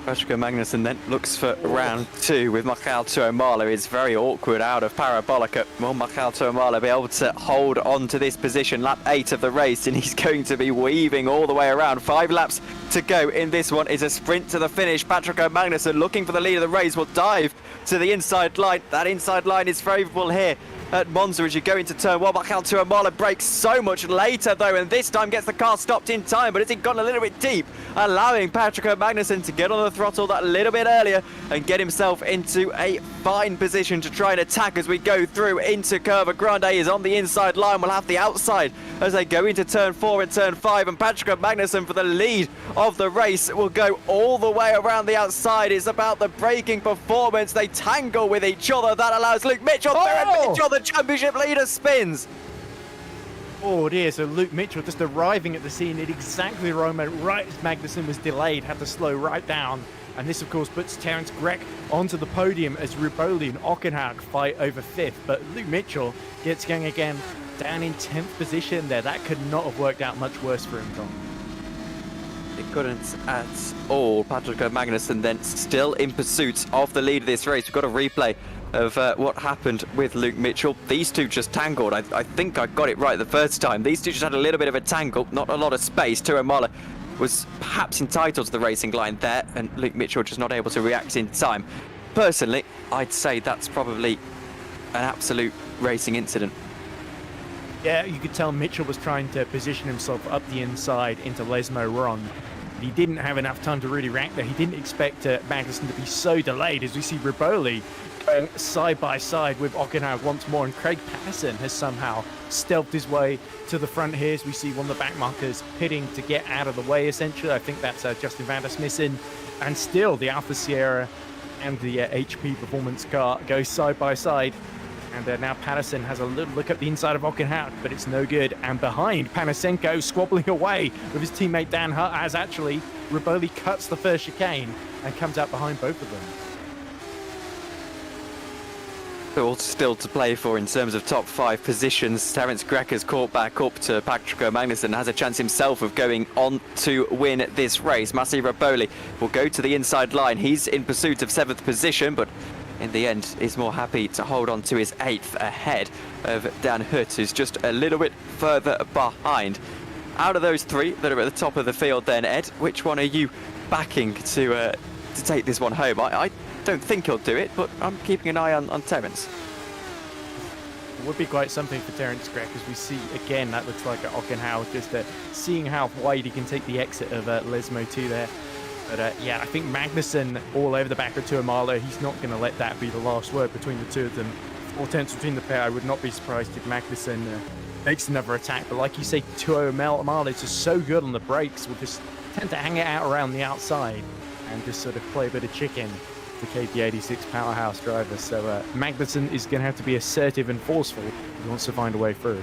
Patrick Magnussen then looks for round 2 with Mikael Tuomala. It's very awkward out of Parabolica. Will Mikael Tuomala be able to hold on to this position? Lap 8 of the race, and he's going to be weaving all the way around. 5 laps to go in this one. Is a sprint to the finish. Patrick Magnussen looking for the lead of the race will dive to the inside line. That inside line is favourable here at Monza as you go into turn 1. Mikael Tuomala brakes so much later though, and this time gets the car stopped in time, but it's gone a little bit deep, allowing Patrick Magnussen to get on the throttle that little bit earlier and get himself into a fine position to try and attack as we go through into Curva Grande. Is on the inside line, will have the outside as they go into turn 4 and turn 5, and Patrick Magnussen for the lead of the race will go all the way around the outside. It's about the braking performance. They tangle with each other. That allows Luke Mitchell through, and Mitchell, the championship leader, spins. Oh dear, so Luke Mitchell just arriving at the scene at exactly the right moment, right as Magnussen was delayed, had to slow right down. And this, of course, puts Terence Grech onto the podium as Riboli and Ockenhaug fight over 5th. But Luke Mitchell gets going again, down in 10th position there. That could not have worked out much worse for him, Tom. It couldn't at all. Patrick Magnussen then still in pursuit of the lead of this race. We've got a replay of what happened with Luke Mitchell. These two just tangled. I think I got it right the first time. These two just had a little bit of a tangle, not a lot of space. Tuamala was perhaps entitled to the racing line there, and Luke Mitchell just not able to react in time. Personally, I'd say that's probably an absolute racing incident. Yeah, you could tell Mitchell was trying to position himself up the inside into Lesmo Ron. He didn't have enough time to really react there. He didn't expect Magnussen to be so delayed, as we see Riboli going side by side with Ockenhaug once more, and Craig Patterson has somehow stealthed his way to the front here, as we see one of the back markers pitting to get out of the way, essentially. I think that's Justin van der Smissen. And still, the Alfa Sierra and the HP Performance car go side by side. And now Patterson has a little look at the inside of Ockenhaug, but it's no good. And behind, Panasenko squabbling away with his teammate Dan Hutt, as actually Riboli cuts the first chicane and comes out behind both of them. All still to play for in terms of top 5 positions. Terence Grech has caught back up to Patrick Magnussen, has a chance himself of going on to win this race. Massi Riboli will go to the inside line. He's in pursuit of 7th position, but in the end is more happy to hold on to his 8th ahead of Dan Hutt, who's just a little bit further behind. Out of those 3 that are at the top of the field then, Ed, which one are you backing to take this one home? I don't think he'll do it, but I'm keeping an eye on Terence. It would be quite something for Terence Grech, as we see again that looks like Ockenhaug just seeing how wide he can take the exit of Lesmo 2 there. But yeah, I think Magnussen all over the back of Tuamala. He's not going to let that be the last word between the two of them. 4 tenths between the pair. I would not be surprised if Magnussen makes another attack. But like you say, Tuamala is just so good on the brakes. Will just tend to hang it out around the outside and just sort of play a bit of chicken. The KT86 powerhouse driver. So Magnussen is going to have to be assertive and forceful if he wants to find a way through.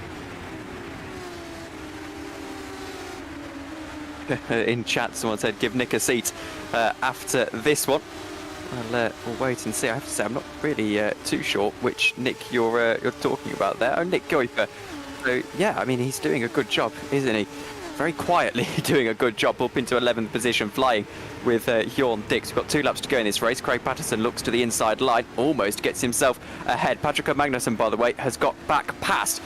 In chat, someone said give Nick a seat after this one. We'll wait and see. I have to say, I'm not really too sure which Nick you're talking about there. Oh, Nick Goifer. So yeah, I mean, he's doing a good job, isn't he? Very quietly doing a good job up into 11th position, flying with Hjorn Dix. We've got 2 laps to go in this race. Craig Patterson looks to the inside line, almost gets himself ahead. Patrick Magnussen, by the way, has got back past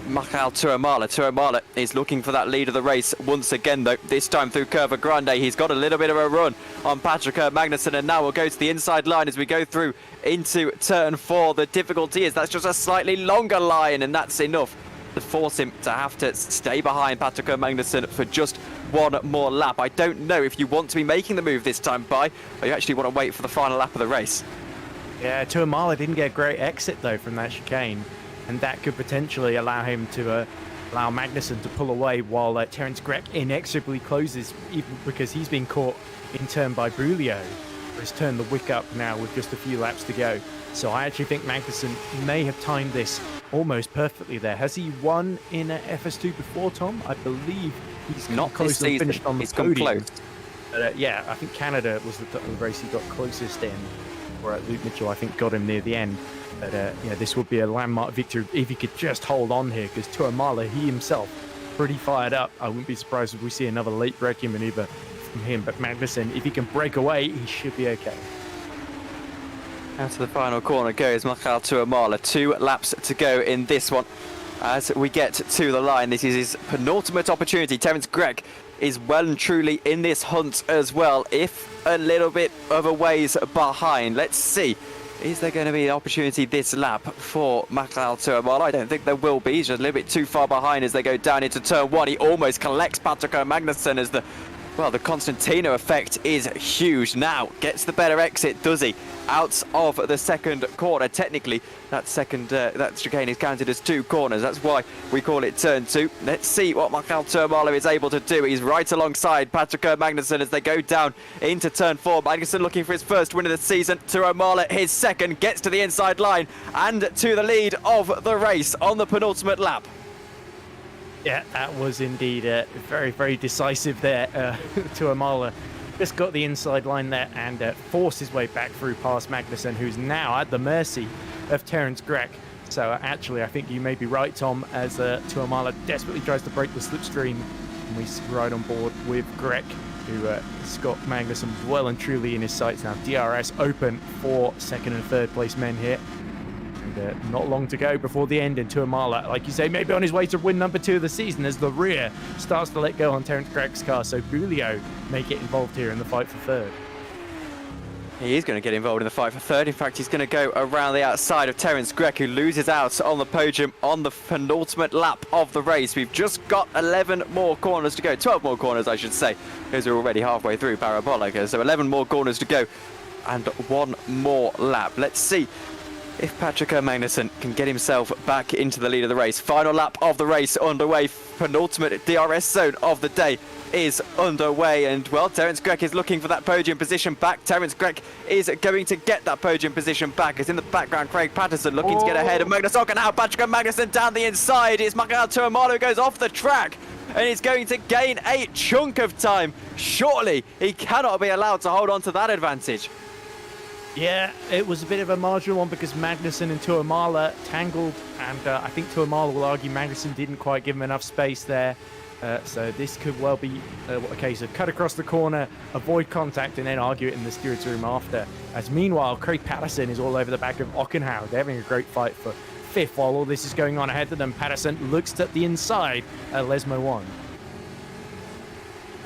Michael Tuamala. Tuamala is looking for that lead of the race once again, though, this time through Curva Grande. He's got a little bit of a run on Patrick Magnussen, and now we'll go to the inside line as we go through into turn 4. The difficulty is that's just a slightly longer line, and that's enough to force him to have to stay behind Patrick Magnussen for just one more lap. I don't know if you want to be making the move this time, or you actually want to wait for the final lap of the race. Yeah, Tuamala didn't get a great exit, though, from that chicane. And that could potentially allow him to allow Magnussen to pull away while Terence Grech inexorably closes, even because he's been caught in turn by Bulio, who has turned the wick up now with just a few laps to go. So I actually think Magnussen may have timed this almost perfectly there. Has he won in FS2 before, Tom? I believe he's not close to finished on the podium. Close. But, yeah, I think Canada was the race he got closest in, where Luke Mitchell, I think, got him near the end. But yeah, this would be a landmark victory if he could just hold on here, because Tuamala, he himself, pretty fired up. I wouldn't be surprised if we see another late braking maneuver from him. But Magnussen, if he can break away, he should be okay. Out to the final corner goes Michael Tuamala. 2 laps to go in this one. As we get to the line, this is his penultimate opportunity. Terence Grech is well and truly in this hunt as well, if a little bit of a ways behind. Let's see. Is there going to be an opportunity this lap for Michael Tuamala? I don't think there will be. He's just a little bit too far behind as they go down into turn 1. He almost collects Patrick Magnussen as the Constantino effect is huge. Now gets the better exit, does he? Out of the second corner. Technically, that chicane is counted as 2 corners. That's why we call it turn 2. Let's see what Michael Tuamala is able to do. He's right alongside Patrick Magnussen as they go down into turn 4. Magnussen looking for his first win of the season. Tuamala, his second, gets to the inside line and to the lead of the race on the penultimate lap. Yeah, that was indeed very, very decisive there. Tuomala just got the inside line there and forced his way back through past Magnussen, who's now at the mercy of Terence Grech. So actually, I think you may be right, Tom, as Tuomala desperately tries to break the slipstream. And we ride on board with Grech, who has got Magnussen well and truly in his sights now. DRS open for second and third place men here. And not long to go before the end, and Tuomala, like you say, maybe on his way to win number 2 of the season as the rear starts to let go on Terence Grech's car. So Bulio may get involved here in the fight for third. He is going to get involved in the fight for third. In fact, he's going to go around the outside of Terence Grech, who loses out on the podium on the penultimate lap of the race. We've just got 11 more corners to go. 12 more corners, I should say, because we're already halfway through Parabolica. So 11 more corners to go and one more lap. Let's see if Patrick Magnussen can get himself back into the lead of the race. Final lap of the race underway. Penultimate DRS zone of the day is underway, and well, Terence Grech is looking for that podium position back. Terence Grech is going to get that podium position back. It's in the background, Craig Patterson looking to get ahead of Magnus Ock, and now Patrick Magnussen down the inside. It's Michael Tuomala who goes off the track, and he's going to gain a chunk of time. Surely he cannot be allowed to hold on to that advantage. Yeah, it was a bit of a marginal one because Magnussen and Tuomala tangled, and I think Tuomala will argue Magnussen didn't quite give him enough space there. So this could well be a case of cut across the corner, avoid contact, and then argue it in the stewards' room after. As meanwhile, Craig Patterson is all over the back of Ockenhauer. They're having a great fight for fifth while all this is going on ahead of them. Patterson looks at the inside at Lesmo 1.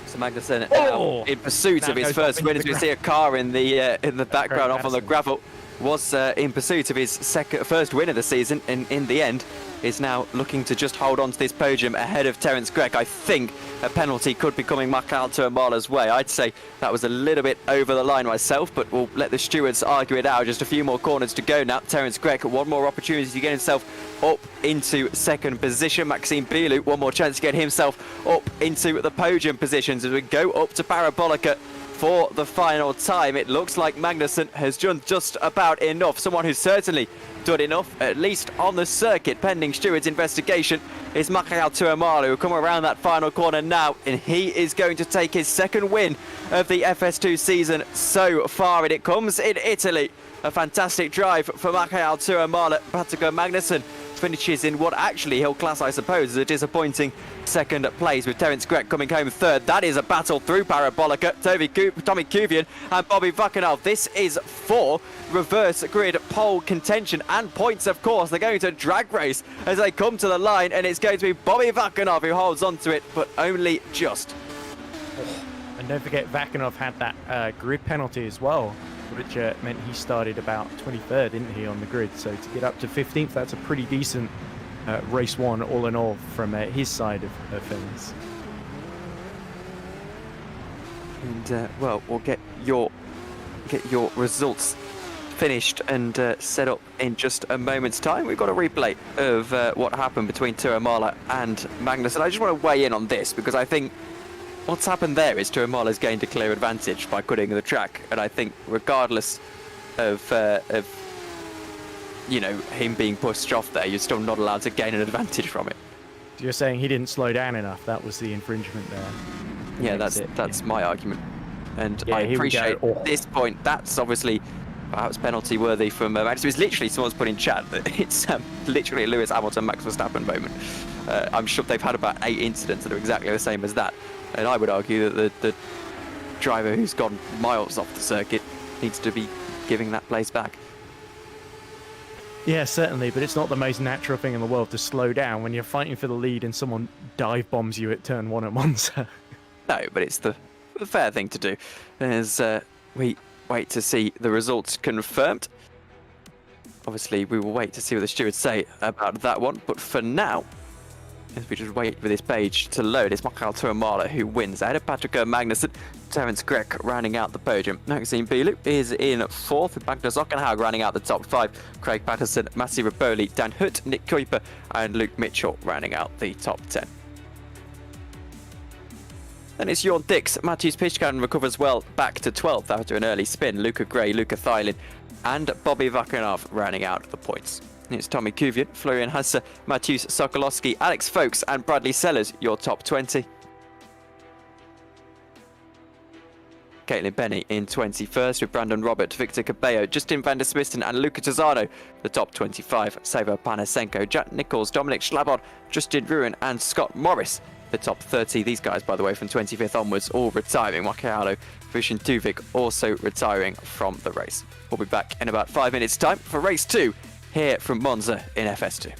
So Magnussen in pursuit of his first win. As we see a car in the background off on the gravel, was in pursuit of his first win of the season, and in the end is now looking to just hold on to this podium ahead of Terence Grech. I think a penalty could be coming Michael Tuomala's way. I'd say that was a little bit over the line myself, but we'll let the stewards argue it out. Just a few more corners to go now. Terence Grech, one more opportunity to get himself up into second position. Maxime Bilou, one more chance to get himself up into the podium positions as we go up to Parabolica for the final time. It looks like Magnussen has done just about enough. Someone who's certainly done enough, at least on the circuit, pending stewards' investigation, is Michael Tuomala, who come around that final corner now, and he is going to take his second win of the FS2 season so far, and it comes in Italy. A fantastic drive for Michael Tuomala. Patrick Magnussen finishes in what actually he'll class, I suppose, as a disappointing second place, with Terence Grech coming home third. That is a battle through Parabolica. Tommy Kuvian and Bobby Vakanov. This is for reverse grid pole contention and points, of course. They're going to drag race as they come to the line, and it's going to be Bobby Vakanov who holds on to it, but only just. And don't forget, Vakanov had that grid penalty as well, which meant he started about 23rd, didn't he, on the grid? So to get up to 15th, that's a pretty decent race one, all in all, from his side of things. And well, we'll get your results finished and set up in just a moment's time. We've got a replay of what happened between Tuomala and Magnussen. I just want to weigh in on this because I think what's happened there is Tuomala's gained a clear advantage by cutting the track, and I think regardless of you know, him being pushed off there, you're still not allowed to gain an advantage from it. So you're saying he didn't slow down enough? That was the infringement there. Yeah, that's my argument, and yeah, I appreciate at this point that's obviously perhaps penalty worthy from Max. It's literally, someone's put in chat that it's literally a Lewis Hamilton Max Verstappen moment. I'm sure they've had about 8 incidents that are exactly the same as that. And I would argue that the driver who's gone miles off the circuit needs to be giving that place back. Yeah, certainly, but it's not the most natural thing in the world to slow down when you're fighting for the lead and someone dive bombs you at turn 1 at Monza. No, but it's the fair thing to do as we wait to see the results confirmed. Obviously, we will wait to see what the stewards say about that one, but for now, as we just wait for this page to load, it's Michael Tuomala who wins ahead of Patrick Magnussen. Terence Grech rounding out the podium. Maxime Bilou is in 4th, with Magnus Ockenhauer rounding out the top 5. Craig Patterson, Massi Rapoli, Dan Hutt, Nick Kuiper and Luke Mitchell rounding out the top 10. Then it's Jorn Dix. Matthews Pitchcan recovers well back to 12th after an early spin. Luca Gray, Luca Thylin and Bobby Vakanov rounding out the points. It's Tommy Kuvian, Florian Hesse, Mateusz Sokolowski, Alex Folkes and Bradley Sellers, your top 20. Caitlin Benny in 21st with Brandon Robert, Victor Cabello, Justin van der Smisten and Luca Tosano. The top 25, Seva Panasenko, Jack Nichols, Dominic Schlabon, Justin Ruin and Scott Morris. The top 30, these guys, by the way, from 25th onwards, all retiring. Makayalo, Vishen Tuvik also retiring from the race. We'll be back in about 5 minutes' time for race 2 here from Monza in FS2.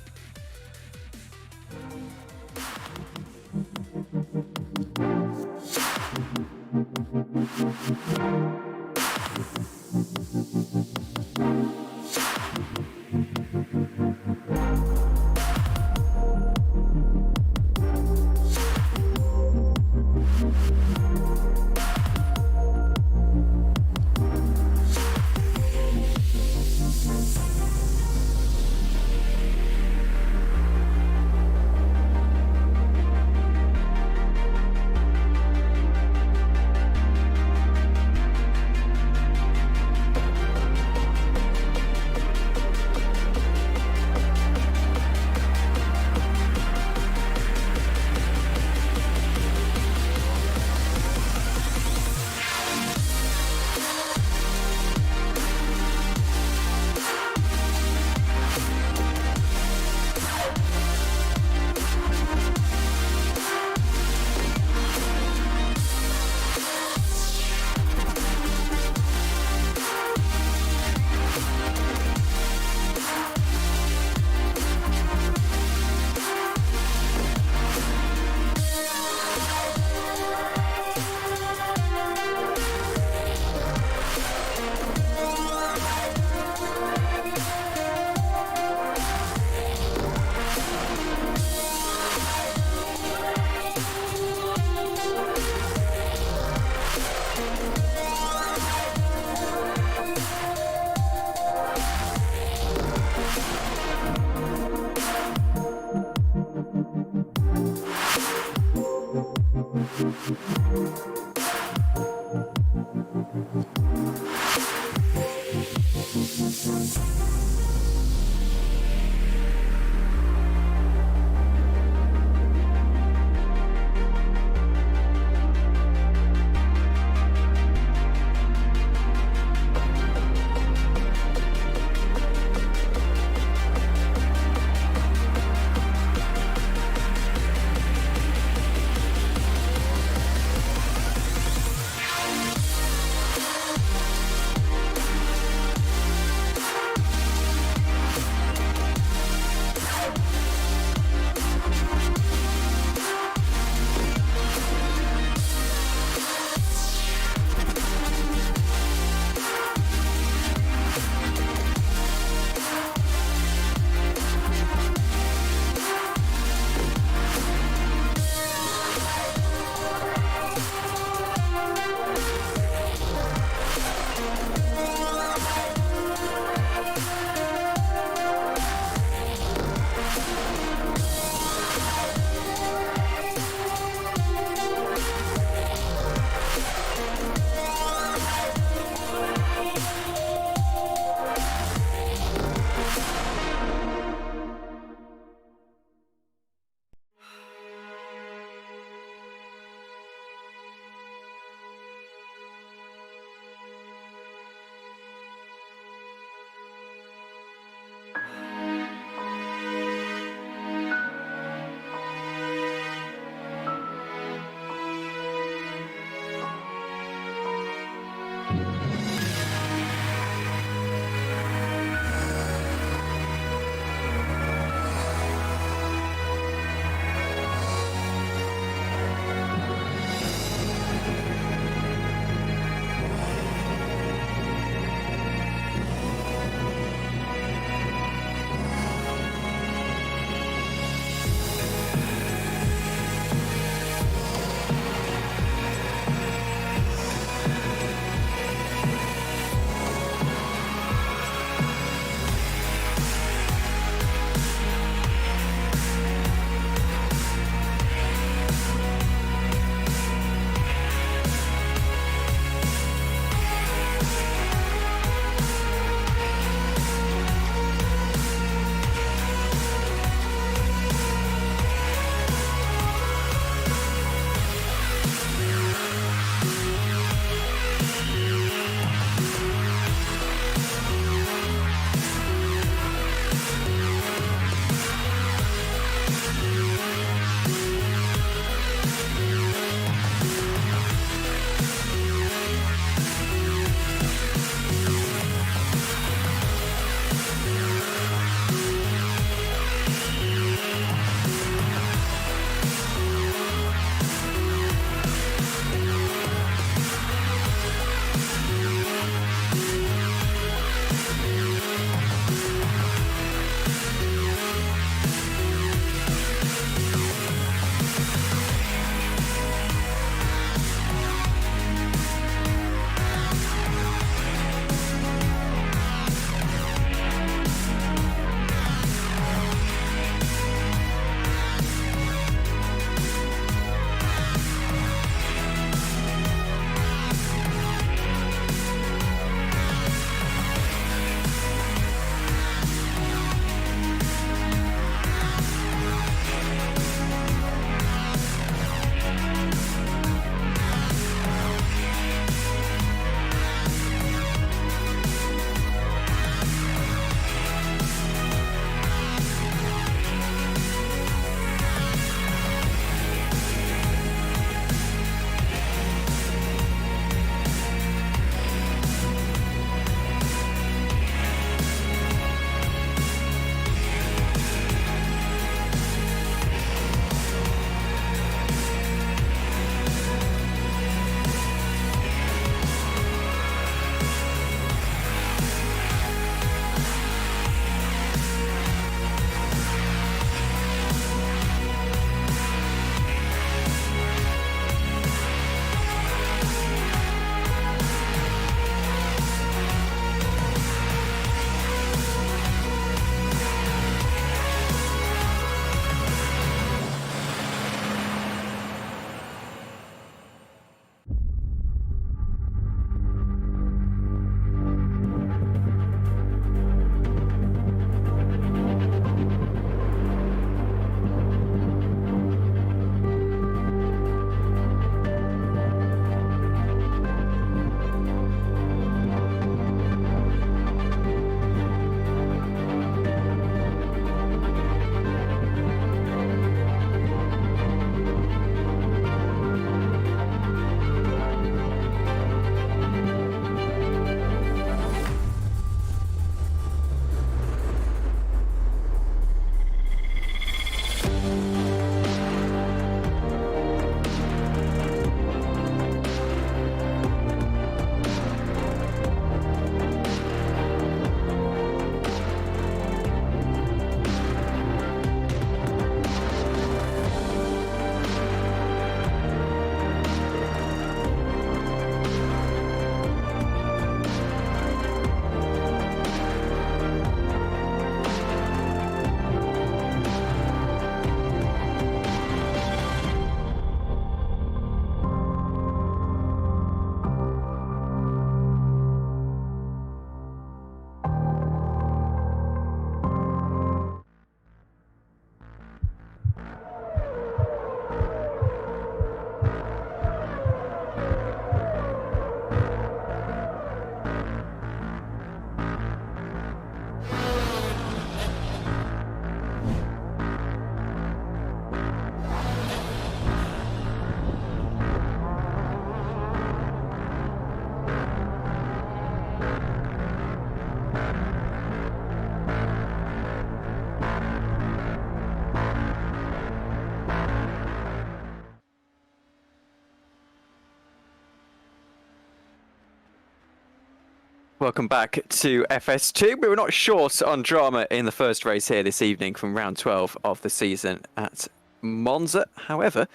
Welcome back to FS2. We were not short on drama in the first race here this evening from round 12 of the season at Monza. However,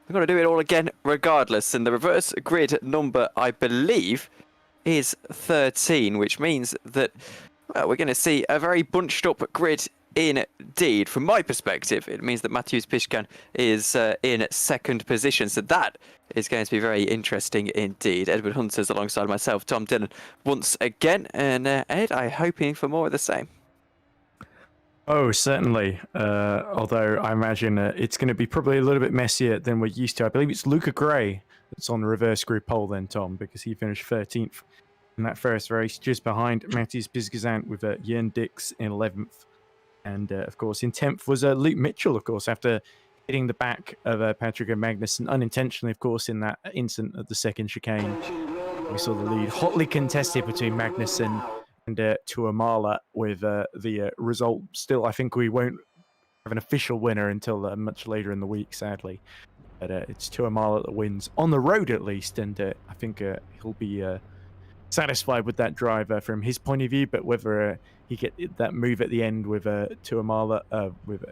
we've got to do it all again regardless. And the reverse grid number, I believe, is 13, which means that we're going to see a very bunched up grid indeed. From my perspective, it means that Mateusz Piskan is in second position. So that is going to be very interesting indeed. Edward Hunter's alongside myself, Tom Dillon, once again. And Ed, I'm hoping for more of the same. Oh, certainly. Although I imagine it's going to be probably a little bit messier than we're used to. I believe it's Luca Gray that's on the reverse grid pole then, Tom, because he finished 13th in that first race, just behind Mateusz Piskan with Jørn Dix in 11th. And, of course, in 10th was Luke Mitchell, of course, after hitting the back of Patrick Magnussen, unintentionally, of course, in that instant of the second chicane. We saw the lead hotly contested between Magnussen and Tuamala, with the result still. I think we won't have an official winner until much later in the week, sadly. But it's Tuamala that wins, on the road at least, and I think he'll be satisfied with that drive from his point of view, but whether he get that move at the end with Tuamala,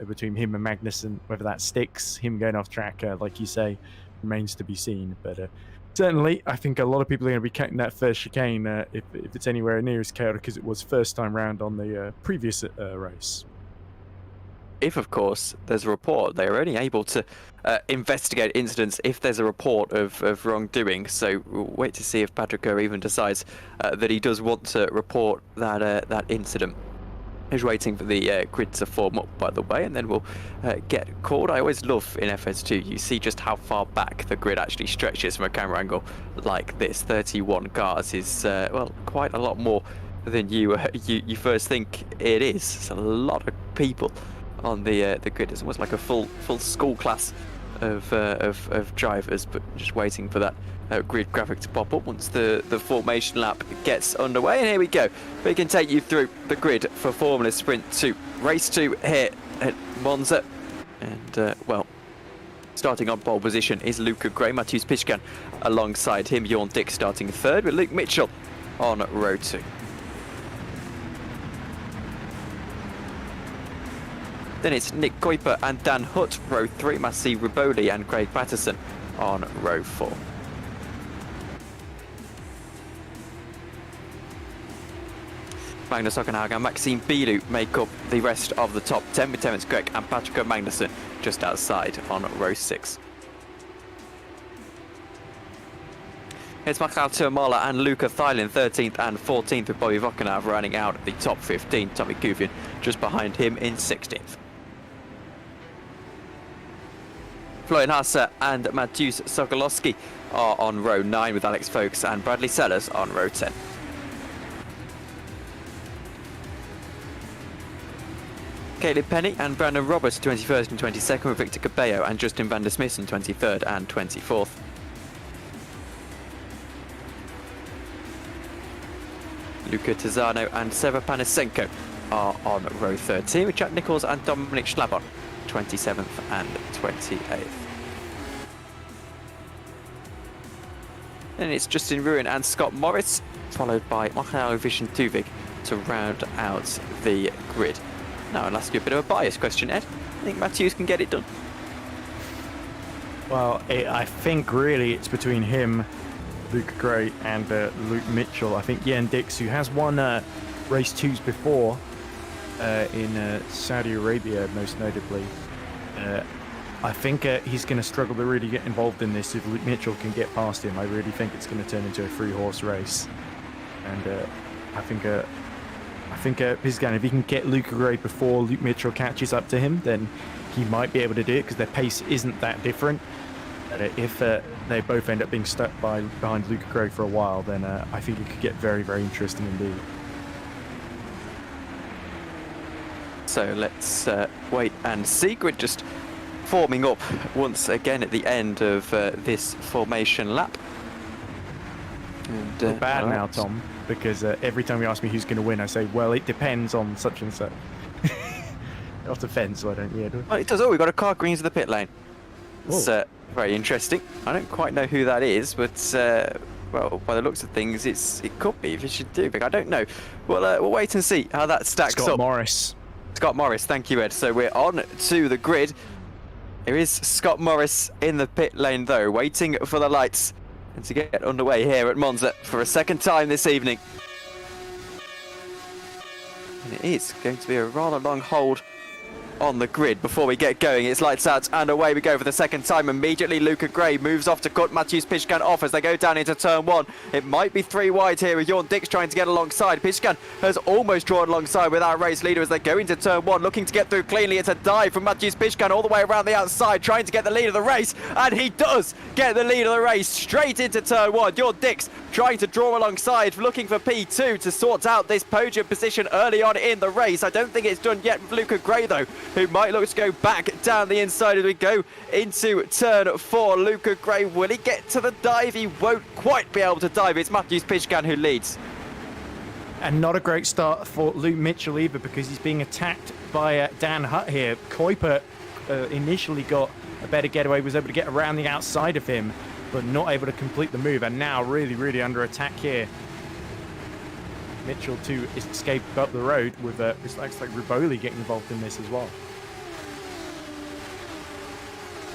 between him and Magnussen, whether that sticks, him going off track, like you say, remains to be seen. But certainly, I think a lot of people are going to be counting that first chicane if it's anywhere near as chaotic as it was first time round on the previous race. If, of course, there's a report. They're only able to investigate incidents if there's a report of wrongdoing. So we'll wait to see if Patrick even decides that he does want to report that incident. He's waiting for the grid to form up, by the way, and then we'll get called. I always love in FS2, you see just how far back the grid actually stretches from a camera angle like this. 31 cars is, well, quite a lot more than you first think it is. It's a lot of people on the grid. It's almost like a full school class of drivers, but just waiting for that grid graphic to pop up once the formation lap gets underway. And here we go. We can take you through the grid for Formula Sprint 2, race 2 here at Monza. And well, starting on pole position is Luca Gray, Mateusz Piskan alongside him, Jørn Dix starting third, with Luke Mitchell on row 2. Then it's Nick Kuiper and Dan Hutt, row 3, Massi Riboli and Craig Patterson on row 4. Magnus Hockenhagen and Maxime Bilou make up the rest of the top 10, with Terence Greg and Patrick Magnussen just outside on row 6. It's Michael Tuamala and Luca Theilen 13th and 14th, with Bobby Vokanov running out the top 15. Tommy Kuvian just behind him in 16th. Florian Hasse and Mateusz Sokolowski are on row 9, with Alex Folkes and Bradley Sellers on row 10. Caleb Penny and Brandon Roberts 21st and 22nd, with Victor Cabello and Justin van der Smith in 23rd and 24th. Luca Tizzano and Seva Panasenko are on row 13, with Jack Nichols and Dominic Schlabon 27th and 28th. Then it's Justin Ruin and Scott Morris, followed by Michael Vision Tuvig to round out the grid. Now I'll ask you a bit of a bias question, Ed. I think Matthews can get it done. Well, I think really it's between him, Luke Gray, and Luke Mitchell. I think Jørn Dix, who has won race 2s before in Saudi Arabia, most notably. I think he's going to struggle to really get involved in this if Luke Mitchell can get past him. I really think it's going to turn into a 3-horse race. And I think Piskan, if he can get Luke Gray before Luke Mitchell catches up to him, then he might be able to do it, because their pace isn't that different. But if they both end up being stuck behind Luke Gray for a while, then I think it could get very, very interesting indeed. So let's wait and see. Grid just forming up once again at the end of this formation lap. And, Bad now, Tom, because every time you ask me who's going to win, I say, well, it depends on such and such. Not offence, why don't you, Edward? Oh, it does. Oh, we've got a car going into the pit lane. It's very interesting. I don't quite know who that is, but well, by the looks of things, it could be Vincent Gutt. I don't know. We'll wait and see how that stacks up. Scott Morris. Scott Morris, thank you, Ed. So we're on to the grid. Here is Scott Morris in the pit lane, though, waiting for the lights and to get underway here at Monza for a second time this evening. And it is going to be a rather long hold on the grid before we get going. It's lights out and away we go for the second time. Immediately Luca Gray moves off to cut Matthews Pishkan off as they go down into turn one. It might be 3 wide here with Jorn Dix trying to get alongside. Pishkan has almost drawn alongside with our race leader as they go into turn one, looking to get through cleanly. It's a dive from Matthews Pishkan all the way around the outside, trying to get the lead of the race, and he does get the lead of the race straight into turn one. Jorn Dix trying to draw alongside, looking for P2 to sort out this podium position early on in the race. I don't think it's done yet with Luca Gray, though, who might look to go back down the inside as we go into turn 4. Luca Gray, will he get to the dive? He won't quite be able to dive. It's Matthews Pishkan who leads. And not a great start for Luke Mitchell either, because he's being attacked by Dan Hutt here. Kuiper initially got a better getaway, was able to get around the outside of him, but not able to complete the move, and now really under attack here. Mitchell to escape up the road with it's like Riboli getting involved in this as well.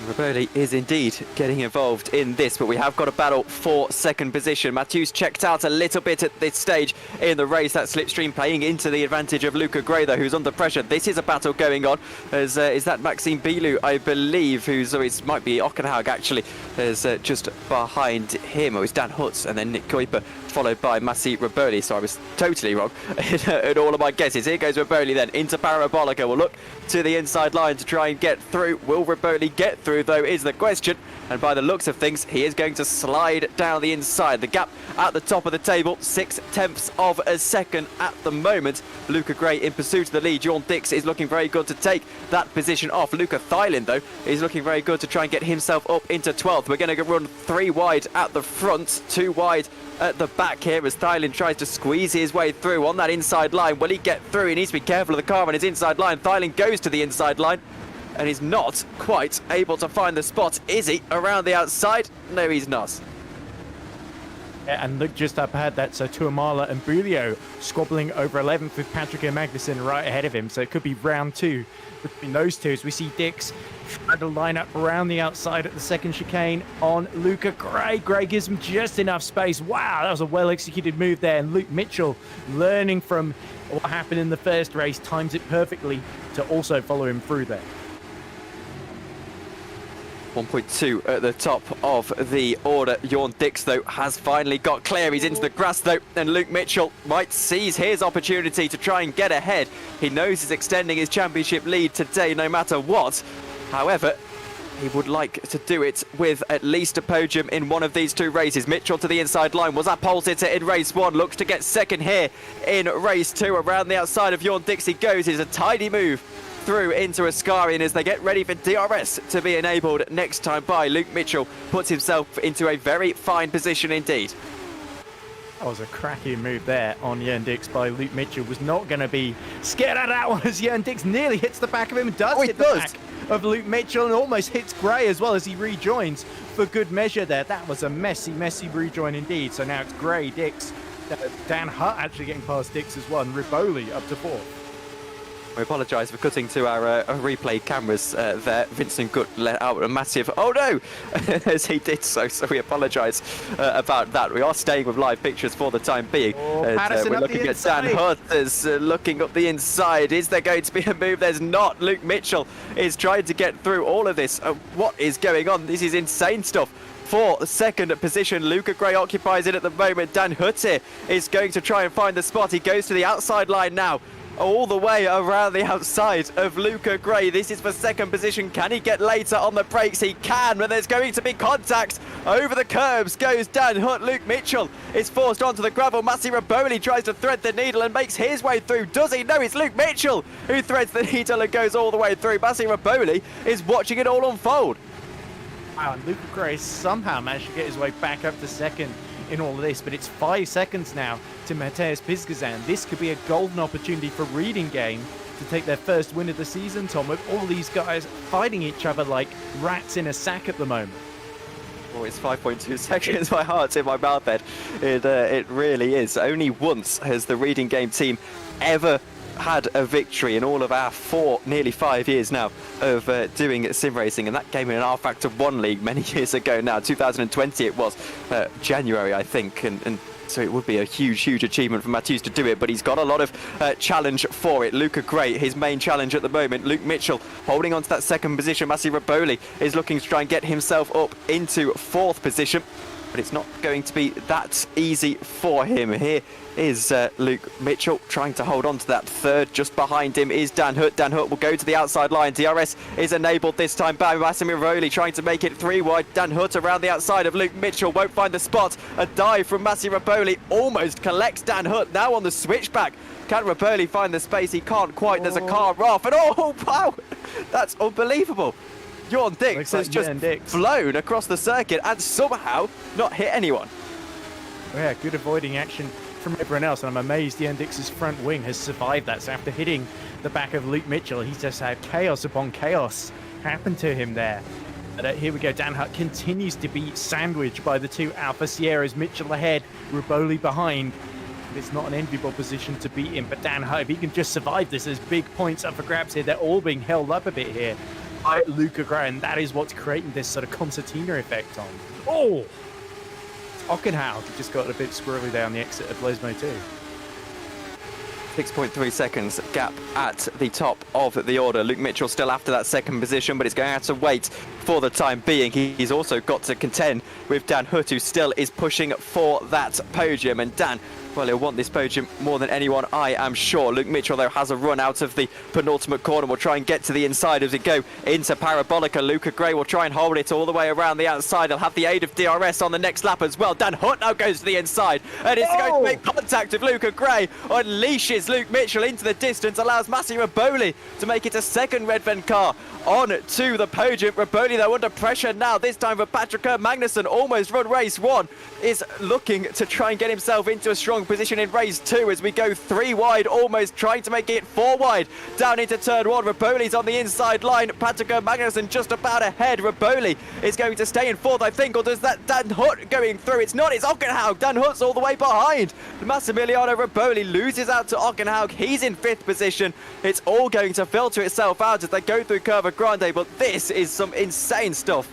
Riboli is indeed getting involved in this, but we have got a battle for second position. Matthews checked out a little bit at this stage in the race. That slipstream playing into the advantage of Luca Gray, though, who's under pressure. This is a battle going on. Is that Maxime Bilou, I believe, who's, it might be Ockenhaug actually, is just behind him. It's Dan Hutz and then Nick Kuiper, followed by Massi Riboli. So I was totally wrong in all of my guesses. Here goes Riboli then into Parabolica. We'll look to the inside line to try and get through. Will Riboli get through, though, is the question. And by the looks of things, he is going to slide down the inside. The gap at the top of the table, 0.6 of a second at the moment. Luca Gray in pursuit of the lead. Jorn Dix is looking very good to take that position off. Luca Thylin, though, is looking very good to try and get himself up into 12th. We're going to run 3 wide at the front, 2 wide at the back here as Thylin tries to squeeze his way through on that inside line. Will he get through? He needs to be careful of the car on his inside line. Thylin goes to the inside line and is not quite able to find the spot. Is he around the outside? No, he's not. Yeah, and look just up ahead, that's Tuamala and Bulio squabbling over 11th with Patrick and Magnussen right ahead of him. So it could be round 2 between those two as we see Dix trying to line up around the outside at the second chicane on Luca Gray. Gray gives him just enough space. Wow, that was a well-executed move there. And Luke Mitchell, learning from what happened in the first race, times it perfectly to also follow him through there. 1.2 at the top of the order. Jorn Dix, though, has finally got clear. He's into the grass, though, and Luke Mitchell might seize his opportunity to try and get ahead. He knows he's extending his championship lead today no matter what. However, he would like to do it with at least a podium in one of these 2 races. Mitchell to the inside line. Was that pole sitter in race 1? Looks to get second here in race 2. Around the outside of Jorn Dix he goes. It's a tidy move through into Ascarian as they get ready for DRS to be enabled next time by. Luke Mitchell puts himself into a very fine position indeed. That was a cracking move there on Jorn Dix by Luke Mitchell. Was not going to be scared of that one as Jorn Dix nearly hits the back of him. Does hit the back of Luke Mitchell and almost hits Gray as well as he rejoins for good measure there. That was a messy rejoin indeed. So now it's Gray, Dix, Dan Hutt actually getting past Dix as well, and Riboli up to 4th. We apologise for cutting to our replay cameras there. Vincent Gutt let out a massive "oh no" as he did so we apologise about that. We are staying with live pictures for the time being. We're looking at Dan Hutt as looking up the inside. Is there going to be a move? There's not. Luke Mitchell is trying to get through all of this. What is going on? This is insane stuff. For second position, Luca Gray occupies it at the moment. Dan Hutt here is going to try and find the spot. He goes to the outside line now, all the way around the outside of Luca Gray. This is for second position. Can he get later on the brakes? He can, but there's going to be contact. Over the curbs goes Dan Hutt. Luke Mitchell is forced onto the gravel. Massi Riboli tries to thread the needle and makes his way through. Does he? No, it's Luke Mitchell who threads the needle and goes all the way through. Massi Riboli is watching it all unfold. Wow, and Luca Gray somehow managed to get his way back up to second in all of this, but it's 5 seconds now to Mateusz Pisgazan. This could be a golden opportunity for Reading Game to take their first win of the season, Tom, with all these guys fighting each other like rats in a sack at the moment. Oh, it's 5.2 seconds. My heart's in my mouth, Ed. It really is. Only once has the Reading Game team ever had a victory in all of our nearly 5 years now of doing sim racing, and that came in an R-Factor 1 league many years ago now. 2020 it was, January I think, and so it would be a huge achievement for Mateusz to do it, but he's got a lot of challenge for it. Luca Gray, his main challenge at the moment. Luke Mitchell holding on to that second position. Massi Raboli is looking to try and get himself up into 4th position, but it's not going to be that easy for him. Here is Luke Mitchell trying to hold on to that 3rd. Just behind him is Dan Hutt. Dan Hutt will go to the outside line. DRS is enabled this time by Massimir Rowley, trying to make it 3 wide. Dan Hutt around the outside of Luke Mitchell, won't find the spot. A dive from Massi Raboli almost collects Dan Hutt. Now on the switchback. Can Raboli find the space? He can't quite. There's a car off, and oh wow, that's unbelievable. Jorn Dix has just flown across the circuit and somehow not hit anyone. Yeah, good avoiding action from everyone else, and I'm amazed Jorn Dix's front wing has survived that. So after hitting the back of Luke Mitchell, he's just had chaos upon chaos happen to him there. But here we go, Dan Hutt continues to be sandwiched by the 2 Alpha Sierras. Mitchell ahead, Raboli behind. It's not an enviable position to be in, but Dan Hutt, if he can just survive this, there's big points up for grabs here. They're all being held up a bit here by Luca Gray, and that is what's creating this sort of concertina effect on. Oh! Ockenhaug just got a bit squirrely there on the exit of Lesmo too. 6.3 seconds gap at the top of the order. Luke Mitchell still after that second position, but it's going to have to wait for the time being. He's also got to contend with Dan Hutt, who still is pushing for that podium. And Dan, well, he'll want this podium more than anyone, I am sure. Luke Mitchell, though, has a run out of the penultimate corner. Will try and get to the inside as we go into Parabolica. Luca Gray will try and hold it all the way around the outside. He'll have the aid of DRS on the next lap as well. Dan Hutt now goes to the inside, and it's going to make contact with Luca Gray. Unleashes Luke Mitchell into the distance, allows Massi Raboli to make it a second Redven car on to the podium. Raboli, though, under pressure now, this time for Patrick Magnusson, almost run race 1, is looking to try and get himself into a strong position in race 2 as we go 3 wide, almost trying to make it 4 wide down into turn 1. Raboli's on the inside line. Patrick Magnusson just about ahead. Raboli is going to stay in 4th, I think, or does that Dan Hutt going through? It's not, it's Ockenhaug. Dan Hutt's all the way behind. Massimiliano Raboli loses out to Ockenhaug. He's in 5th position. It's all going to filter itself out as they go through Curva Grande, but this is some insane stuff.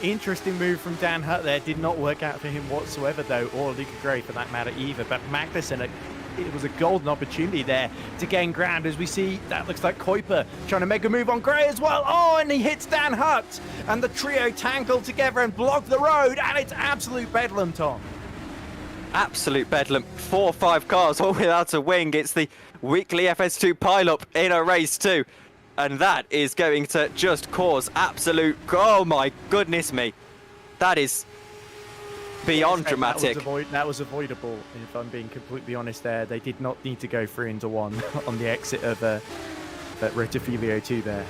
Interesting move from Dan Hutt there. Did not work out for him whatsoever, though, or Luca Gray for that matter either. But Magnussen, it was a golden opportunity there to gain ground as we see that looks like Kuiper trying to make a move on Gray as well. Oh, and he hits Dan Hutt, and the trio tangle together and block the road, and it's absolute bedlam, Tom. Absolute bedlam. 4 or 5 cars all without a wing. It's the weekly FS2 pileup in a race 2. And that is going to just cause absolute... Oh, my goodness me. That is beyond dramatic. That was avoidable, if I'm being completely honest there. They did not need to go 3 into 1 on the exit of Rotofilio 2 there.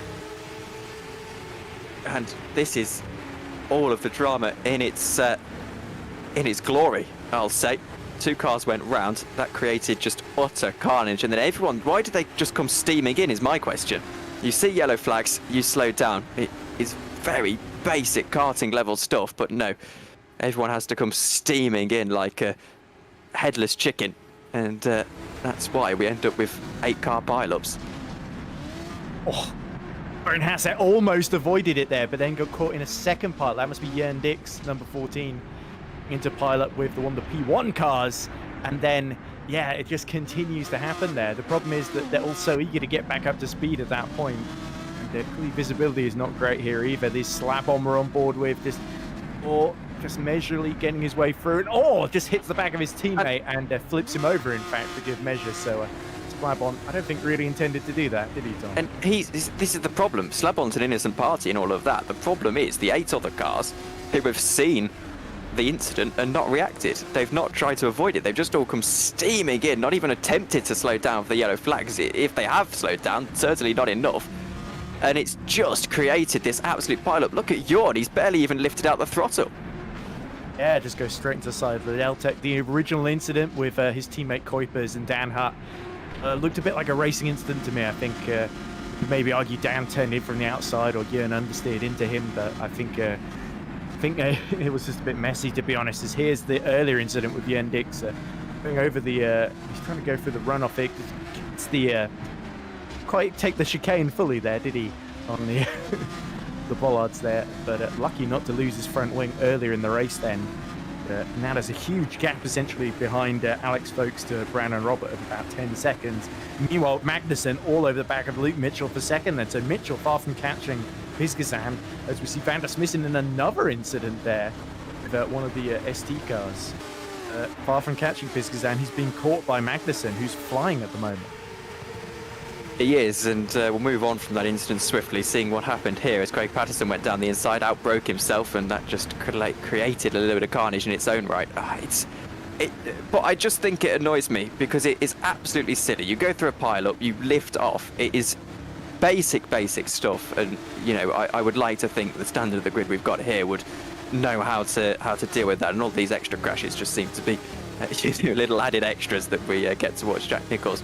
And this is all of the drama in its glory, I'll say. 2 cars went round. That created just utter carnage. And then everyone... Why did they just come steaming in is my question. You see yellow flags, you slow down. It is very basic karting level stuff, but no. Everyone has to come steaming in like a headless chicken. And that's why we end up with 8-car pileups. Oh, Aaron Hassett almost avoided it there, but then got caught in a second pile. That must be Jorn Dix, number 14, into pileup with the P1 cars. And then... yeah, it just continues to happen there. The problem is that they're all so eager to get back up to speed at that point. And their visibility is not great here either. This slap on we're on board with, just leisurely getting his way through. And just hits the back of his teammate and flips him over, in fact, for good measure. So Slabon, I don't think really intended to do that, did he, Tom? And this is the problem. Slabon's an innocent party and all of that. The problem is the 8 other cars who have seen the incident and not reacted. They've not tried to avoid it. They've just all come steaming in, not even attempted to slow down for the yellow flags. If they have slowed down, certainly not enough. And it's just created this absolute pileup. Look at Jorn, he's barely even lifted out the throttle. Yeah, just go straight into the side of the Deltec. The original incident with his teammate Kuipers and Dan Hutt looked a bit like a racing incident to me. I think maybe argue Dan turned in from the outside or Jörn understeered into him, but I think it was just a bit messy, to be honest. As here's the earlier incident with Jörn Dix going over the. He's trying to go through the runoff. It's the quite take the chicane fully there, did he? On the the bollards there, but lucky not to lose his front wing earlier in the race. Then now there's a huge gap essentially behind Alex Folkes to Brandon Robert of about 10 seconds. Meanwhile, Magnussen all over the back of Luke Mitchell for second. Then so Mitchell far from catching Pisgazan, as we see Van der Smissen in another incident there with one of the ST cars. Far from catching Pisgazan, he's being caught by Magnussen, who's flying at the moment. He is, and we'll move on from that incident swiftly, seeing what happened here as Craig Patterson went down the inside, outbroke himself, and that just created a little bit of carnage in its own right. But I just think it annoys me because it is absolutely silly. You go through a pile-up, you lift off. It is basic stuff, and you know I would like to think the standard of the grid we've got here would know how to deal with that, and all these extra crashes just seem to be little added extras that we get to watch Jack Nicholls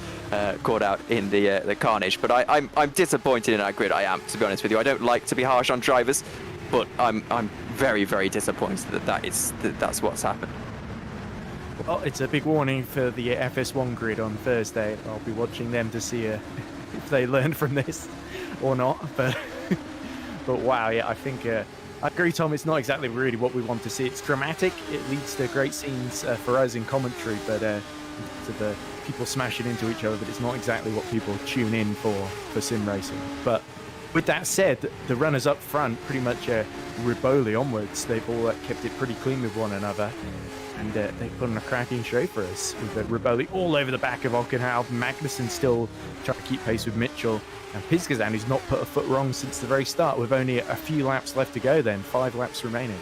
caught out in the carnage. But I'm disappointed in our grid. I am, to be honest with you. I don't like to be harsh on drivers, but I'm very, very disappointed that's what's happened. Well, it's a big warning for the FS1 grid on Thursday. I'll be watching them to see if they learned from this or not. But wow, yeah, I think. I agree, Tom. It's not exactly really what we want to see. It's dramatic. It leads to great scenes for us in commentary, but to the people smashing into each other. But it's not exactly what people tune in for sim racing. But with that said, the runners up front, pretty much Riboli onwards, they've all kept it pretty clean with one another, and they put on a cracking show for us with Riboli all over the back of Ockenhaupt. Magnussen still trying to keep pace with Mitchell. And Pisgazan, who's not put a foot wrong since the very start, with only a few laps left to go then, 5 laps remaining.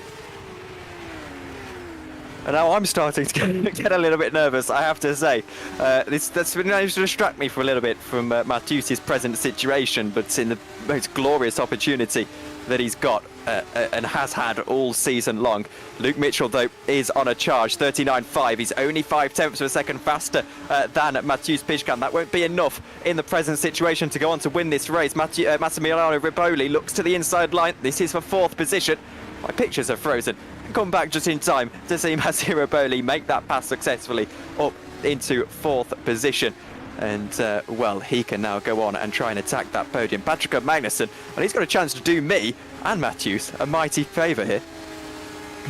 And now I'm starting to get a little bit nervous, I have to say. That's been managed to distract me for a little bit from Matthew's present situation, but in the most glorious opportunity that he's got and has had all season long. Luke Mitchell, though, is on a charge, 39.5. He's only 0.5 of a second faster than Matthews Pishkan. That won't be enough in the present situation to go on to win this race. Massimiliano Riboli looks to the inside line. This is for 4th position. My pictures are frozen. Come back just in time to see Massimo Riboli make that pass successfully up into 4th position. And, well, he can now go on and try and attack that podium. Patrick Magnussen, and he's got a chance to do me and Matthews a mighty favour here.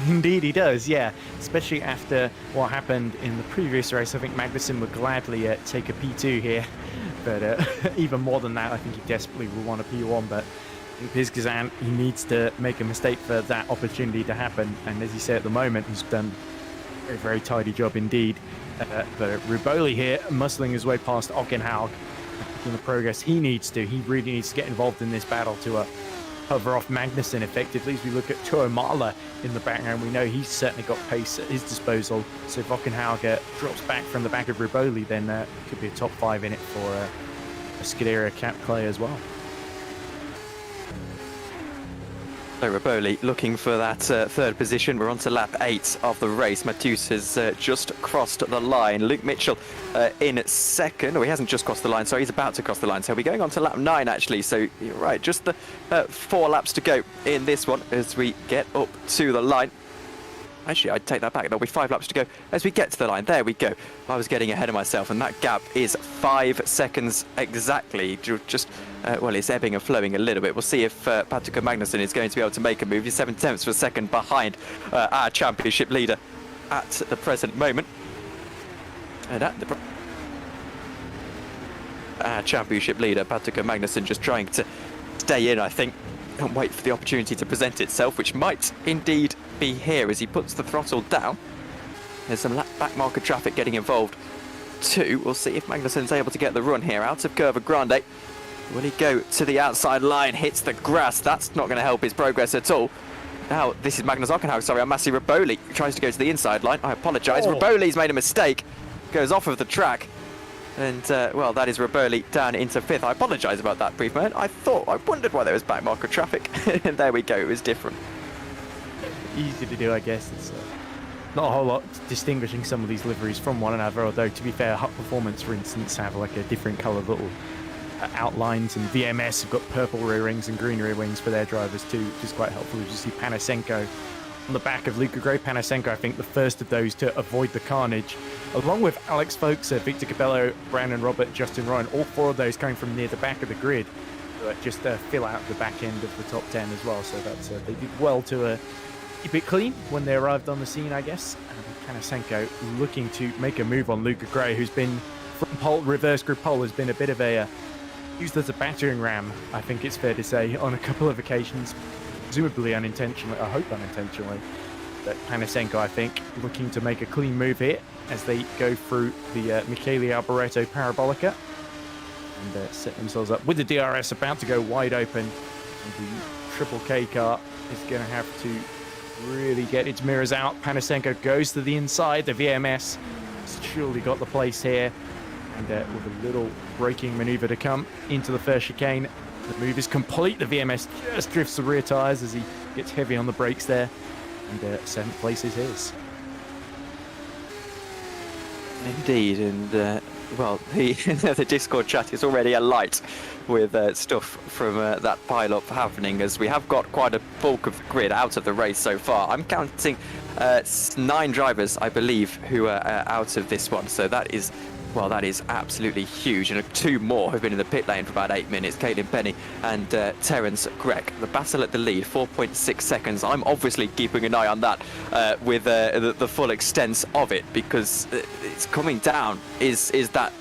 Indeed he does, yeah. Especially after what happened in the previous race. I think Magnussen would gladly take a P2 here. But even more than that, I think he desperately will want a P1. But Pisgazan, he needs to make a mistake for that opportunity to happen. And as you say, at the moment, he's done a very, very tidy job indeed. But Riboli here, muscling his way past Ockenhaupt, making the progress he needs to. He really needs to get involved in this battle to cover off Magnussen effectively. As we look at Tuo Mala in the background, we know he's certainly got pace at his disposal. So if Ockenhaupt drops back from the back of Riboli, then it could be a top 5 in it for a Scuderia Cap Clay as well. So Riboli looking for that 3rd position. We're on to lap 8 of the race. Matthews has just crossed the line. Luke Mitchell in 2nd. Oh, he hasn't just crossed the line, so he's about to cross the line. So we're going on to lap 9 actually. So you're right, just the 4 laps to go in this one as we get up to the line. Actually, I'd take that back. There'll be 5 laps to go as we get to the line. There we go. I was getting ahead of myself, and that gap is 5 seconds exactly. Just, well, it's ebbing and flowing a little bit. We'll see if Patrick Magnussen is going to be able to make a move. He's 7/10 of a second behind our championship leader at the present moment. And at the our championship leader, Patrick Magnussen, just trying to stay in, I think, and wait for the opportunity to present itself, which might indeed be here as he puts the throttle down. There's some back marker traffic getting involved too. We'll see if Magnussen's able to get the run here out of Curva Grande. Will he go to the outside line, hits the grass? That's not going to help his progress at all. Now, this is Magnus Ockenhaupt, sorry, I'm Massi Riboli, tries to go to the inside line. I apologise. Oh. Riboli's made a mistake, goes off of the track. And, well, that is Riboli down into 5th. I apologise about that brief moment. I wondered why there was back marker traffic. And there we go, it was different. Easy to do, I guess. It's not a whole lot distinguishing some of these liveries from one another, although to be fair, Hut Performance, for instance, have like a different coloured little outlines, and VMS have got purple rear rings and green rear wings for their drivers too, which is quite helpful. As you see Panasenko on the back of Luca Gray. Panasenko, I think, the first of those to avoid the carnage, along with Alex Folks, Victor Cabello, Brandon Robert, Justin Ryan, all four of those coming from near the back of the grid. Just fill out the back end of the top 10 as well. So that's they did well to keep it clean when they arrived on the scene, I guess. And Panasenko looking to make a move on Luca Gray, who's been from pole, reverse group pole, has been a bit of a used as a battering ram, I think it's fair to say, on a couple of occasions, presumably unintentionally, I hope unintentionally. But Panasenko, I think, looking to make a clean move here as they go through the Michele Alboreto Parabolica and set themselves up with the DRS about to go wide open. And the Triple K car is going to have to really get its mirrors out. Panasenko goes to the inside. The VMS has surely got the place here. And with a little braking maneuver to come into the first chicane. The move is complete. The VMS just drifts the rear tyres as he gets heavy on the brakes there. And 7th place is his. Indeed, and well, the Discord chat is already alight with stuff from that pile-up happening, as we have got quite a bulk of the grid out of the race so far. I'm counting 9 drivers, I believe, who are out of this one, so that is... well, that is absolutely huge, and 2 more have been in the pit lane for about 8 minutes. Caitlin Penny and Terence Grech. The battle at the lead, 4.6 seconds. I'm obviously keeping an eye on that with the full extent of it, because it's coming down, is that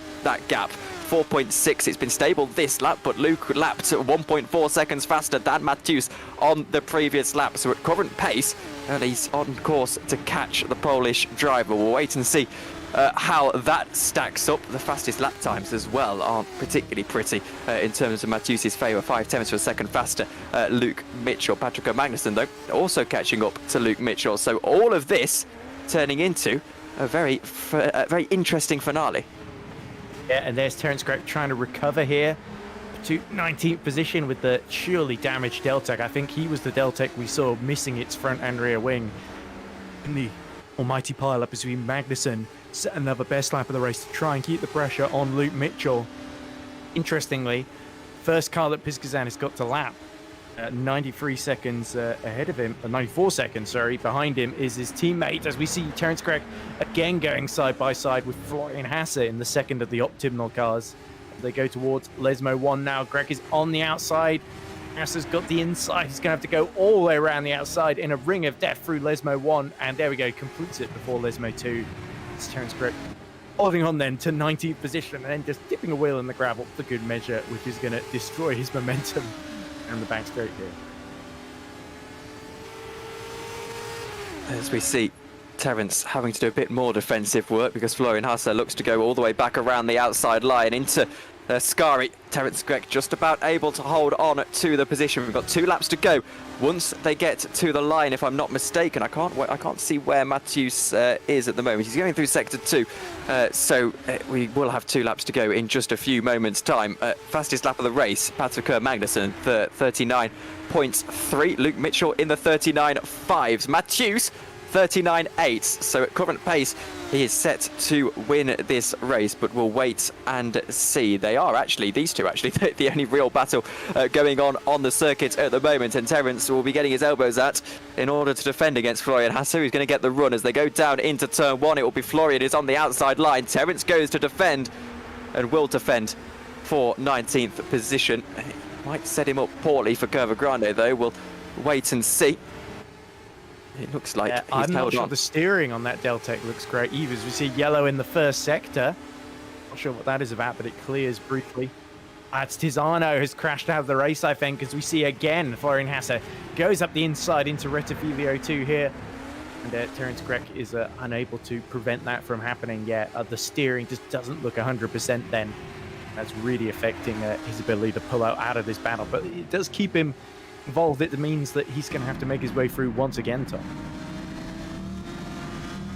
gap. 4.6, it's been stable this lap, but Luke lapped 1.4 seconds faster than Matthews on the previous lap. So at current pace, he's on course to catch the Polish driver. We'll wait and see how that stacks up. The fastest lap times as well aren't particularly pretty in terms of Matthews' favour. 5/10 of a second faster. Luke Mitchell, Patrick O'Magnuson though also catching up to Luke Mitchell. So all of this turning into a very interesting finale. Yeah, and there's Terence Grech trying to recover here to 19th position with the surely damaged Deltec. I think he was the Deltec we saw missing its front and rear wing in the almighty pile-up as we Magnussen set another best lap of the race to try and keep the pressure on Luke Mitchell. Interestingly, first car that Piskazan has got to lap, 93 seconds ahead of him, 94 seconds, sorry, behind him is his teammate, as we see Terence Grech again going side by side with Florian Hasse in the second of the optimal cars. They go towards Lesmo 1 now. Grech is on the outside. Hasse's got the inside. He's going to have to go all the way around the outside in a ring of death through Lesmo 1. And there we go, completes it before Lesmo 2. It's Terence Grech holding on then to 19th position and then just dipping a wheel in the gravel for good measure, which is going to destroy his momentum down the back straight here. As we see Terence having to do a bit more defensive work, because Florian Hasse looks to go all the way back around the outside line into Scari. Terence Grech just about able to hold on to the position. We've got 2 laps to go. Once they get to the line, if I'm not mistaken, I can't see where Matthews is at the moment. He's going through sector 2, so we will have 2 laps to go in just a few moments' time. Fastest lap of the race, Patrick Magnussen, 39.3. Luke Mitchell in the 39.5s. Matthews 39.8. So at current pace, he is set to win this race, but we'll wait and see. They are actually, these two actually, the only real battle going on the circuit at the moment, and Terence will be getting his elbows at in order to defend against Florian Hasse, who's going to get the run as they go down into turn 1. It will be Florian who's on the outside line. Terence goes to defend and will defend for 19th position. It might set him up poorly for Curva Grande though. We'll wait and see. It looks like he's I'm not held sure on. the steering on that Deltec looks great either. As we see yellow in the first sector. Not sure what that is about, but it clears briefly. It's Tizano has crashed out of the race, I think, as we see again Florian Hasse goes up the inside into Rettifilio 2 here. And Terence Grech is unable to prevent that from happening yet. The steering just doesn't look 100% then. That's really affecting his ability to pull out of this battle. But it does keep him involved. It means that he's going to have to make his way through once again, Tom.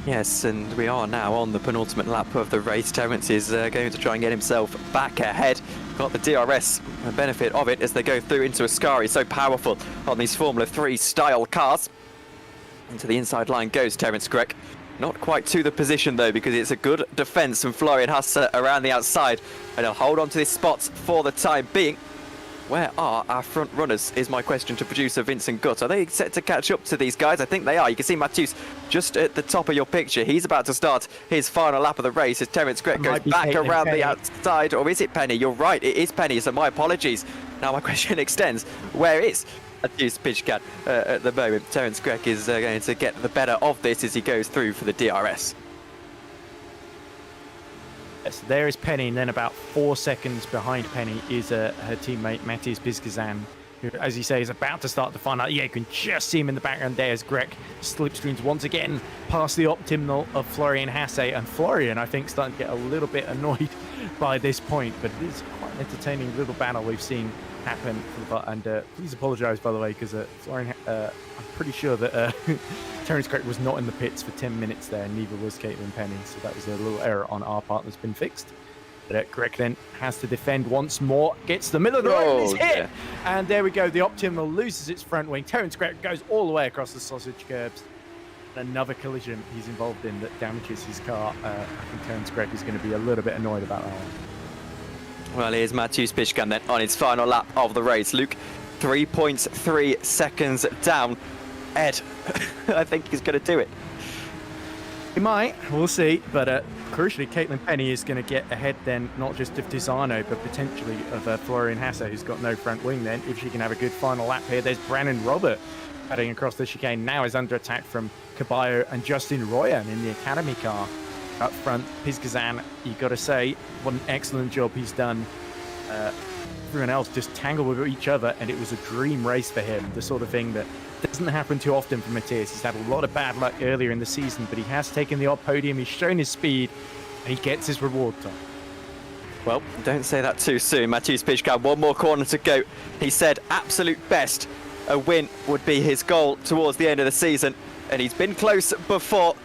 Yes, and we are now on the penultimate lap of the race. Terence is going to try and get himself back ahead. Got the DRS benefit of it as they go through into Ascari. So powerful on these Formula 3 style cars. Into the inside line goes Terence Grech. Not quite to the position though, because it's a good defence from Florian Hasse around the outside, and he'll hold on to this spot for the time being. Where are our front runners is my question to producer Vincent Gutt. Are they set to catch up to these guys? I think they are. You can see Matthews just at the top of your picture. He's about to start his final lap of the race as Terence Gregg goes back around the outside. Or is it Penny? You're right, it is Penny, so my apologies. Now my question extends. Where is Matthews Pishkan at the moment? Terence Gregg is going to get the better of this as he goes through for the DRS. So there is Penny, and then about 4 seconds behind Penny is her teammate Matthias Biskazan, who, as you say, is about to start the final. Yeah, you can just see him in the background there as Greg slipstreams once again past the optimal of Florian Hasse. And Florian, I think, starting to get a little bit annoyed by this point, but it is quite an entertaining little battle we've seen happen. And please apologise, by the way, because Florian, I'm pretty sure that Terence Gregg was not in the pits for 10 minutes there, and neither was Caitlin Penny, so that was a little error on our part that's been fixed. But Greg then has to defend once more, gets the middle of the road, is hit! Yeah. And there we go, the Optimal loses its front wing. Terence Gregg goes all the way across the sausage curbs. Another collision he's involved in that damages his car. I think Terence Gregg is going to be a little bit annoyed about that one. Well, here's Matthews Pishkan then on his final lap of the race. Luke, 3.3 seconds down. Ed, I think he's going to do it. He might, we'll see. But crucially, Caitlin Penny is going to get ahead then, not just of Tisano, but potentially of Florian Hasse, who's got no front wing then, if she can have a good final lap here. There's Brandon Robert heading across the chicane. Now is under attack from Caballo and Justin Royan in the Academy car. Up front, Piskazan, you got to say, what an excellent job he's done. Everyone else just tangled with each other, and it was a dream race for him. The sort of thing that doesn't happen too often for Matthias. He's had a lot of bad luck earlier in the season, but he has taken the odd podium. He's shown his speed, and he gets his reward, Tom. Well, don't say that too soon. Matthews Pishkan, one more corner to go. He said absolute best. A win would be his goal towards the end of the season, and he's been close before.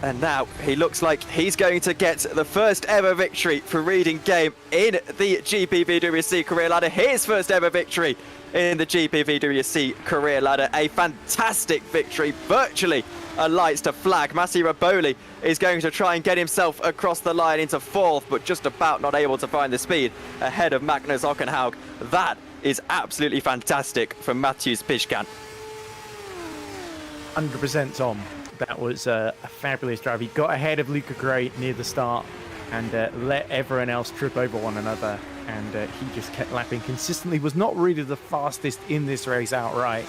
And now he looks like he's going to get the first ever victory for Reading Game in the GPVWC Career Ladder. His first ever victory in the GPVWC Career Ladder. A fantastic victory, virtually a lights to flag. Massi Raboli is going to try and get himself across the line into fourth, but just about not able to find the speed ahead of Magnus Ockenhaug. That is absolutely fantastic from Matthews Pishkan. 100% Tom. That was a fabulous drive. He got ahead of Luca Gray near the start and let everyone else trip over one another. And he just kept lapping consistently. Was not really the fastest in this race outright.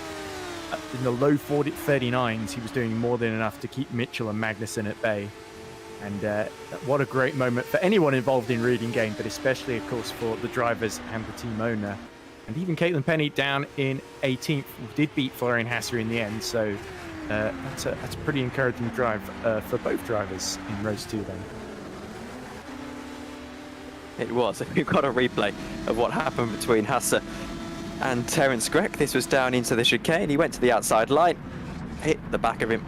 In the low 39s, he was doing more than enough to keep Mitchell and Magnussen at bay. And what a great moment for anyone involved in Reading Game, but especially, of course, for the drivers and the team owner. And even Caitlin Penny down in 18th did beat Florian Hasse in the end. So that's a pretty encouraging drive for both drivers in race 2 then. It was. We've got a replay of what happened between Hasse and Terence Gregg. This was down into the chicane. He went to the outside line, hit the back of him,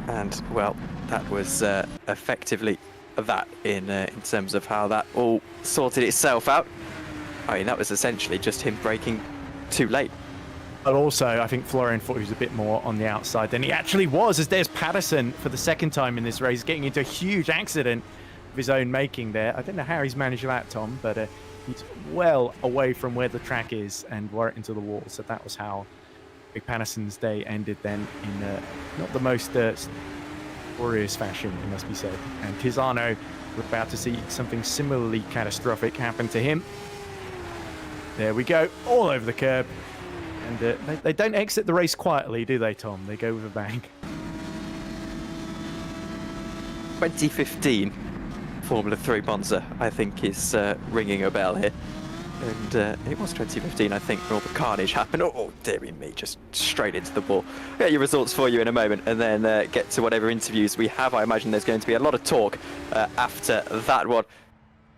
and well, that was effectively that in terms of how that all sorted itself out. I mean, that was essentially just him braking too late. But also, I think Florian thought he was a bit more on the outside than he actually was, as there's Patterson for the second time in this race, getting into a huge accident of his own making there. I don't know how he's managed that, Tom, but he's well away from where the track is and right into the wall. So that was how Big Patterson's day ended then in not the most glorious fashion, it must be said. And Tisano, we're about to see something similarly catastrophic happen to him. There we go, all over the curb. And they don't exit the race quietly, do they, Tom? They go with a bang. 2015 Formula 3 Monza, I think, is ringing a bell here. And it was 2015, I think, when all the carnage happened. Oh, dearie me, just straight into the ball. Get your results for you in a moment, and then get to whatever interviews we have. I imagine there's going to be a lot of talk after that one.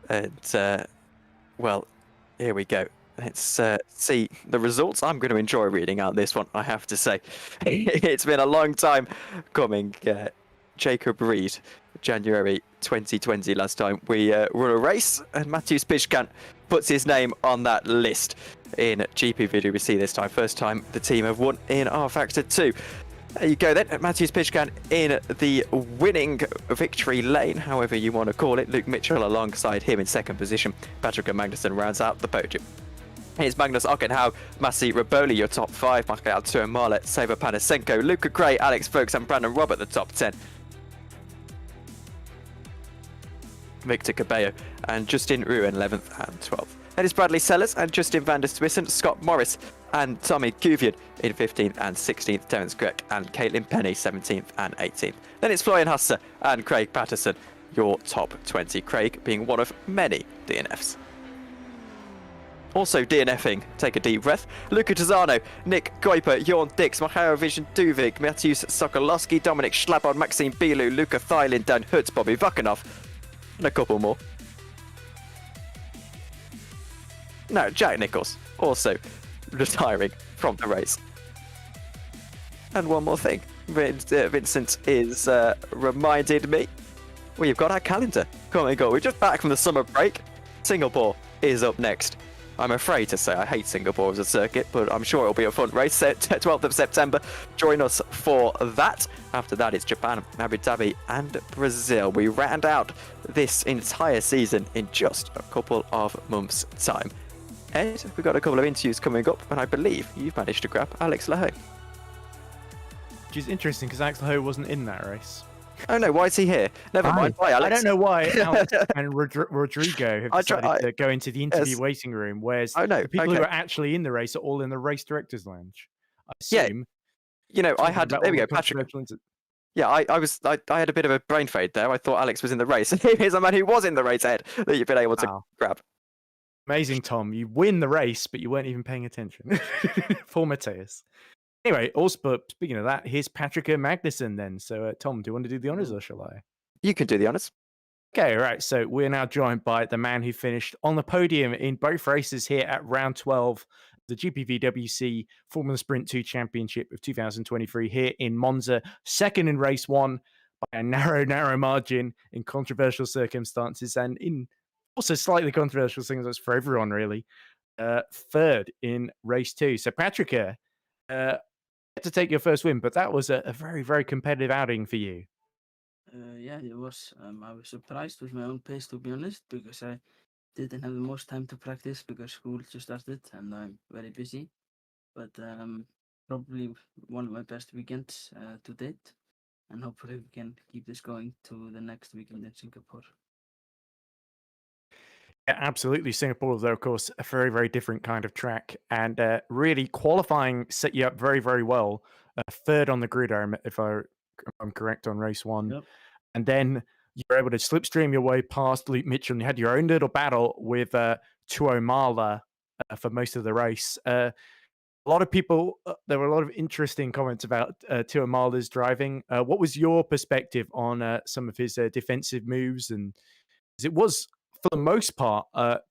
And, well, here we go. Let's see the results. I'm going to enjoy reading out this one, I have to say. It's been a long time coming. Jacob Reed, January 2020, last time we won a race, and Matthews Pishkan puts his name on that list in GPVWC this time. First time the team have won in R Factor 2. There you go then. Matthews Pitchcan in the winning victory lane, however you want to call it. Luke Mitchell alongside him in second position. Patrick Magnussen rounds out the podium. Here's Magnus Ockenhaug, Massi Raboli, your top 5. Michael Tuamala, Sava Panasenko, Luca Gray, Alex Folks and Brandon Robert, the top 10. Victor Cabello and Justin Ruin, 11th and 12th. Then it's Bradley Sellers and Justin van der Swissen, Scott Morris and Tommy Cuvian in 15th and 16th, Terence Grech and Caitlin Penny, 17th and 18th. Then it's Florian Husser and Craig Patterson, your top 20. Craig being one of many DNFs. Also DNFing, take a deep breath, Luca Tozano, Nick Kuiper, Jorn Dix, Michael Vision Duvik, Mateusz Sokolowski, Dominic Schlabon, Maxime Bilou, Luca Thylin, Dan Hutz, Bobby Vakanov, and a couple more. No, Jack Nichols, also retiring from the race. And one more thing, Vincent is reminded me, we've got our calendar coming up. We're just back from the summer break. Singapore is up next. I'm afraid to say I hate Singapore as a circuit, but I'm sure it'll be a fun race. 12th of September, join us for that. After that, it's Japan, Abu Dhabi, and Brazil. We round out this entire season in just a couple of months' time. Ed, we've got a couple of interviews coming up, and I believe you've managed to grab Alex Lahoe. Which is interesting because Alex Lahoe wasn't in that race. Oh no, why is he here? Never mind. Bye, Alex. I don't know why Alex and Rodrigo have decided to go into the interview waiting room, whereas the people who are actually in the race are all in the race director's lounge. I assume. Yeah, you know, I had. There we go, Patrick. Yeah, I had a bit of a brain fade there. I thought Alex was in the race. Here's a man who was in the race, Ed, that you've been able to grab. Amazing, Tom. You win the race, but you weren't even paying attention. Poor Mateus. Anyway, also, speaking of that, here's Patrick Magnussen then. So, Tom, do you want to do the honours or shall I? You can do the honours. Okay, right. So we're now joined by the man who finished on the podium in both races here at round 12, the GPVWC Formula Sprint 2 Championship of 2023 here in Monza. Second in race 1 by a narrow margin in controversial circumstances and in also slightly controversial things for everyone, really. Third in race 2. So, Patrick, to take your first win, but that was a very, very competitive outing for you. Yeah, it was. I was surprised with my own pace, to be honest, because I didn't have the most time to practice because school just started and I'm very busy. But probably one of my best weekends to date, and hopefully we can keep this going to the next weekend in Singapore. Yeah, absolutely. Singapore, though, of course, a very, very different kind of track. And really qualifying set you up very, very well. Third on the grid, if I'm correct, on race 1. Yep. And then you were able to slipstream your way past Luke Mitchell and you had your own little battle with Tuamala for most of the race. A lot of people, there were a lot of interesting comments about Tuamala's driving. What was your perspective on some of his defensive moves? And it was, for the most part,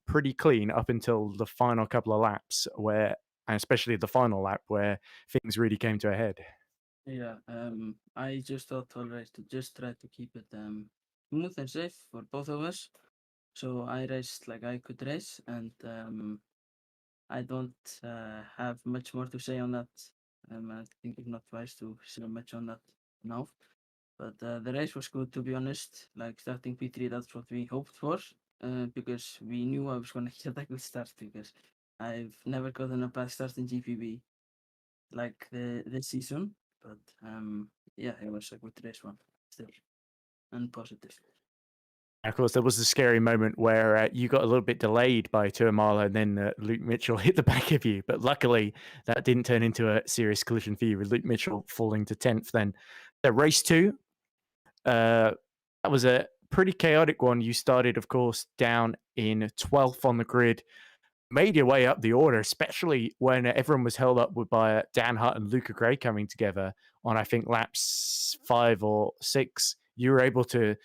pretty clean up until the final couple of laps, and especially the final lap, where things really came to a head. Yeah, I just thought always to just try to keep it smooth and safe for both of us. So I raced like I could race, and I don't have much more to say on that. I think it's not wise to say much on that now. But the race was good, to be honest. Like starting P3, that's what we hoped for, because we knew I was going to get a good start, because I've never gotten a bad start in GPV like this season. But yeah, it was a good race one still, and positive. Of course, there was a scary moment where you got a little bit delayed by Tuamala and then Luke Mitchell hit the back of you. But luckily, that didn't turn into a serious collision for you, with Luke Mitchell falling to 10th then. Race 2, that was a pretty chaotic one. You started, of course, down in 12th on the grid, made your way up the order, especially when everyone was held up by Dan Hutt and Luca Gray coming together on, I think, laps 5 or 6. You were able to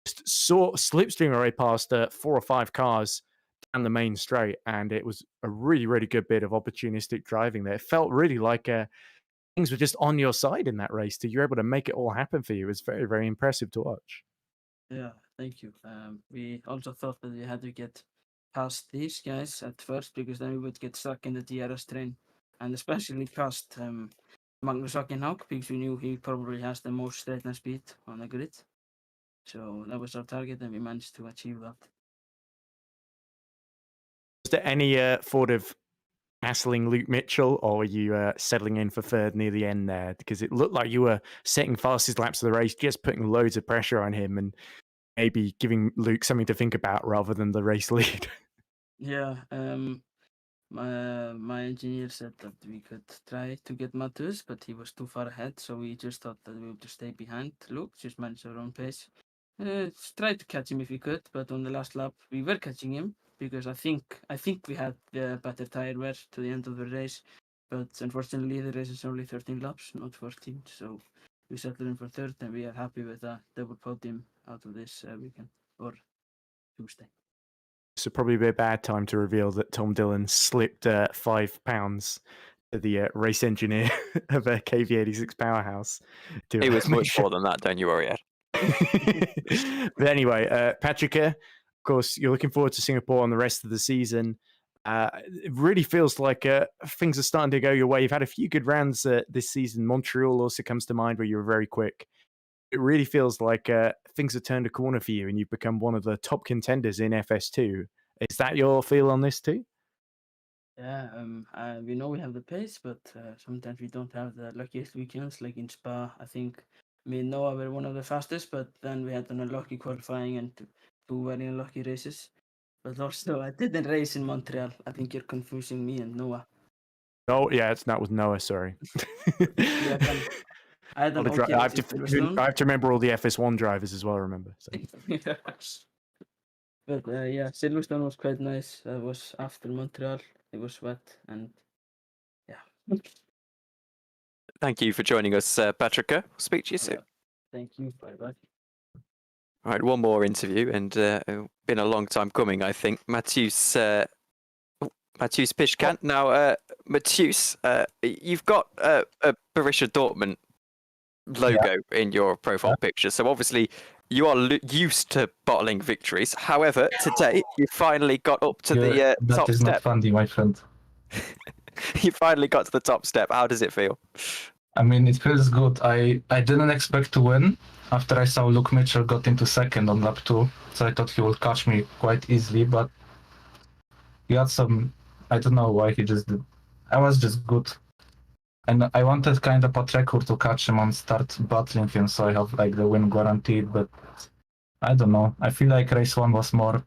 just slipstream your way past 4 or 5 cars down the main straight, and it was a really, really good bit of opportunistic driving there. It felt really like things were just on your side in that race. You were able to make it all happen for you. It was very, very impressive to watch. Yeah, thank you. We also thought that we had to get past these guys at first, because then we would get stuck in the DRS train, and especially past Magnus Hauk because we knew he probably has the most straight line speed on the grid. So that was our target, and we managed to achieve that. Was there any thought of hassling Luke Mitchell, or were you settling in for third near the end there? Because it looked like you were setting fastest laps of the race, just putting loads of pressure on him and maybe giving Luke something to think about rather than the race lead. Yeah, my engineer said that we could try to get Matheus, but he was too far ahead, so we just thought that we would just stay behind Luke, just manage our own pace. Try to catch him if we could, but on the last lap we were catching him because I think we had the better tire wear to the end of the race, but unfortunately the race is only 13 laps, not 14, so we settled in for third, and we are happy with a double podium out of this weekend or Tuesday. So probably be a bad time to reveal that Tom Dillon slipped £5 to the race engineer of a KV86 powerhouse. It was much more than that, don't you worry, Ed. But anyway, Patricia, of course, you're looking forward to Singapore and the rest of the season. It really feels like things are starting to go your way. You've had a few good rounds this season. Montreal also comes to mind where you were very quick. It really feels like things have turned a corner for you and you've become one of the top contenders in FS2. Is that your feel on this too? Yeah, we know we have the pace, but sometimes we don't have the luckiest weekends. Like in Spa, I think me and Noah were one of the fastest, but then we had an unlucky qualifying and two very unlucky races. But also, I didn't race in Montreal. I think you're confusing me and Noah. Oh, yeah, that was Noah, sorry. I had an okay I have to remember all the FS1 drivers as well, remember. So. But yeah, Silverstone was quite nice. It was after Montreal. It was wet and yeah. Thank you for joining us, Patricia. We'll speak to you soon. Thank you. Bye-bye. All right, one more interview, and been a long time coming, I think. Matheus Pichkant. Now, Matheus, you've got a Borussia Dortmund logo in your profile picture, so obviously you are used to bottling victories. However, today you finally got up to the top step. That is not funny, my friend. You finally got to the top step. How does it feel? I mean, it feels good. I didn't expect to win after I saw Luke Mitchell got into second on lap 2, so I thought he would catch me quite easily, but he had some, I don't know why he just did. I was just good. And I wanted kind of Patrick to catch him and start battling him, so I have like the win guaranteed, but I don't know. I feel like race 1 was more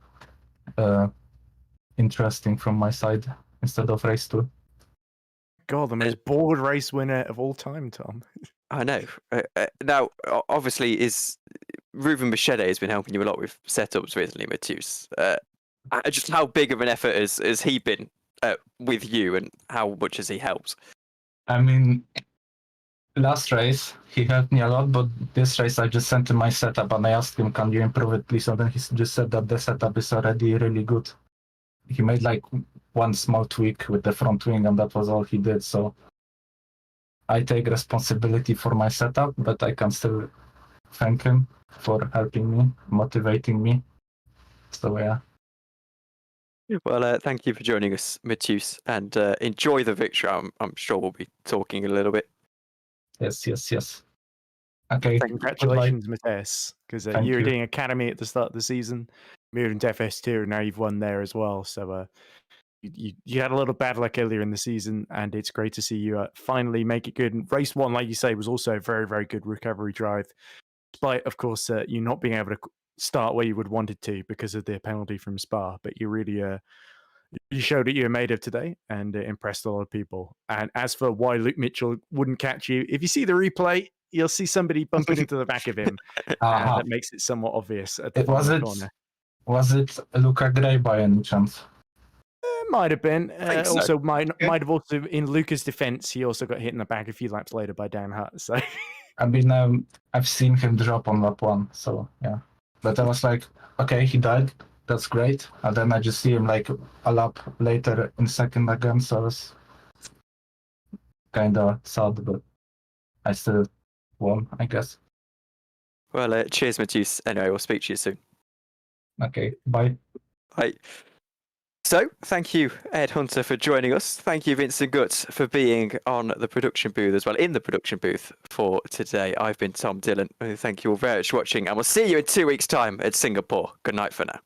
interesting from my side instead of race 2. God, the most bored race winner of all time, Tom. I know. Now, obviously, Ruben Machete has been helping you a lot with setups recently, Matheus. Just how big of an effort has he been with you, and how much has he helped? I mean, last race he helped me a lot, but this race I just sent him my setup and I asked him, "Can you improve it, please?" And then he just said that the setup is already really good. He made like one small tweak with the front wing, and that was all he did. So I take responsibility for my setup, but I can still thank him for helping me, motivating me. So yeah. Well, thank you for joining us, Matheus, and enjoy the victory. I'm sure we'll be talking a little bit. Yes. Okay. Congratulations, Matheus, because you were you. doing academy at the start of the season, moved into FS2, and now you've won there as well. So you had a little bad luck earlier in the season, and it's great to see you finally make it good. And race 1, like you say, was also a very, very good recovery drive, despite, of course, you not being able to start where you would wanted to because of the penalty from Spa. But you really you showed what you were made of today, and impressed a lot of people. And as for why Luke Mitchell wouldn't catch you, if you see the replay, you'll see somebody bumping into the back of him. That makes it somewhat obvious at the corner. Was it Luca Gray by any chance? Might have been. So. Also, might have also, in Luca's defense, he also got hit in the back a few laps later by Dan Hutt. So, I mean, I've seen him drop on lap 1, so yeah. But I was like, okay, he died. That's great. And then I just see him like a lap later in second again, so I was kind of sad, but I still won, I guess. Well, cheers, Matheus. Anyway, we'll speak to you soon. Okay, bye. Bye. So, thank you, Ed Hunter, for joining us. Thank you, Vincent Gutt, for being on the production booth as well, in the production booth for today. I've been Tom Dillon. Thank you all very much for watching, and we'll see you in 2 weeks' time at Singapore. Good night for now.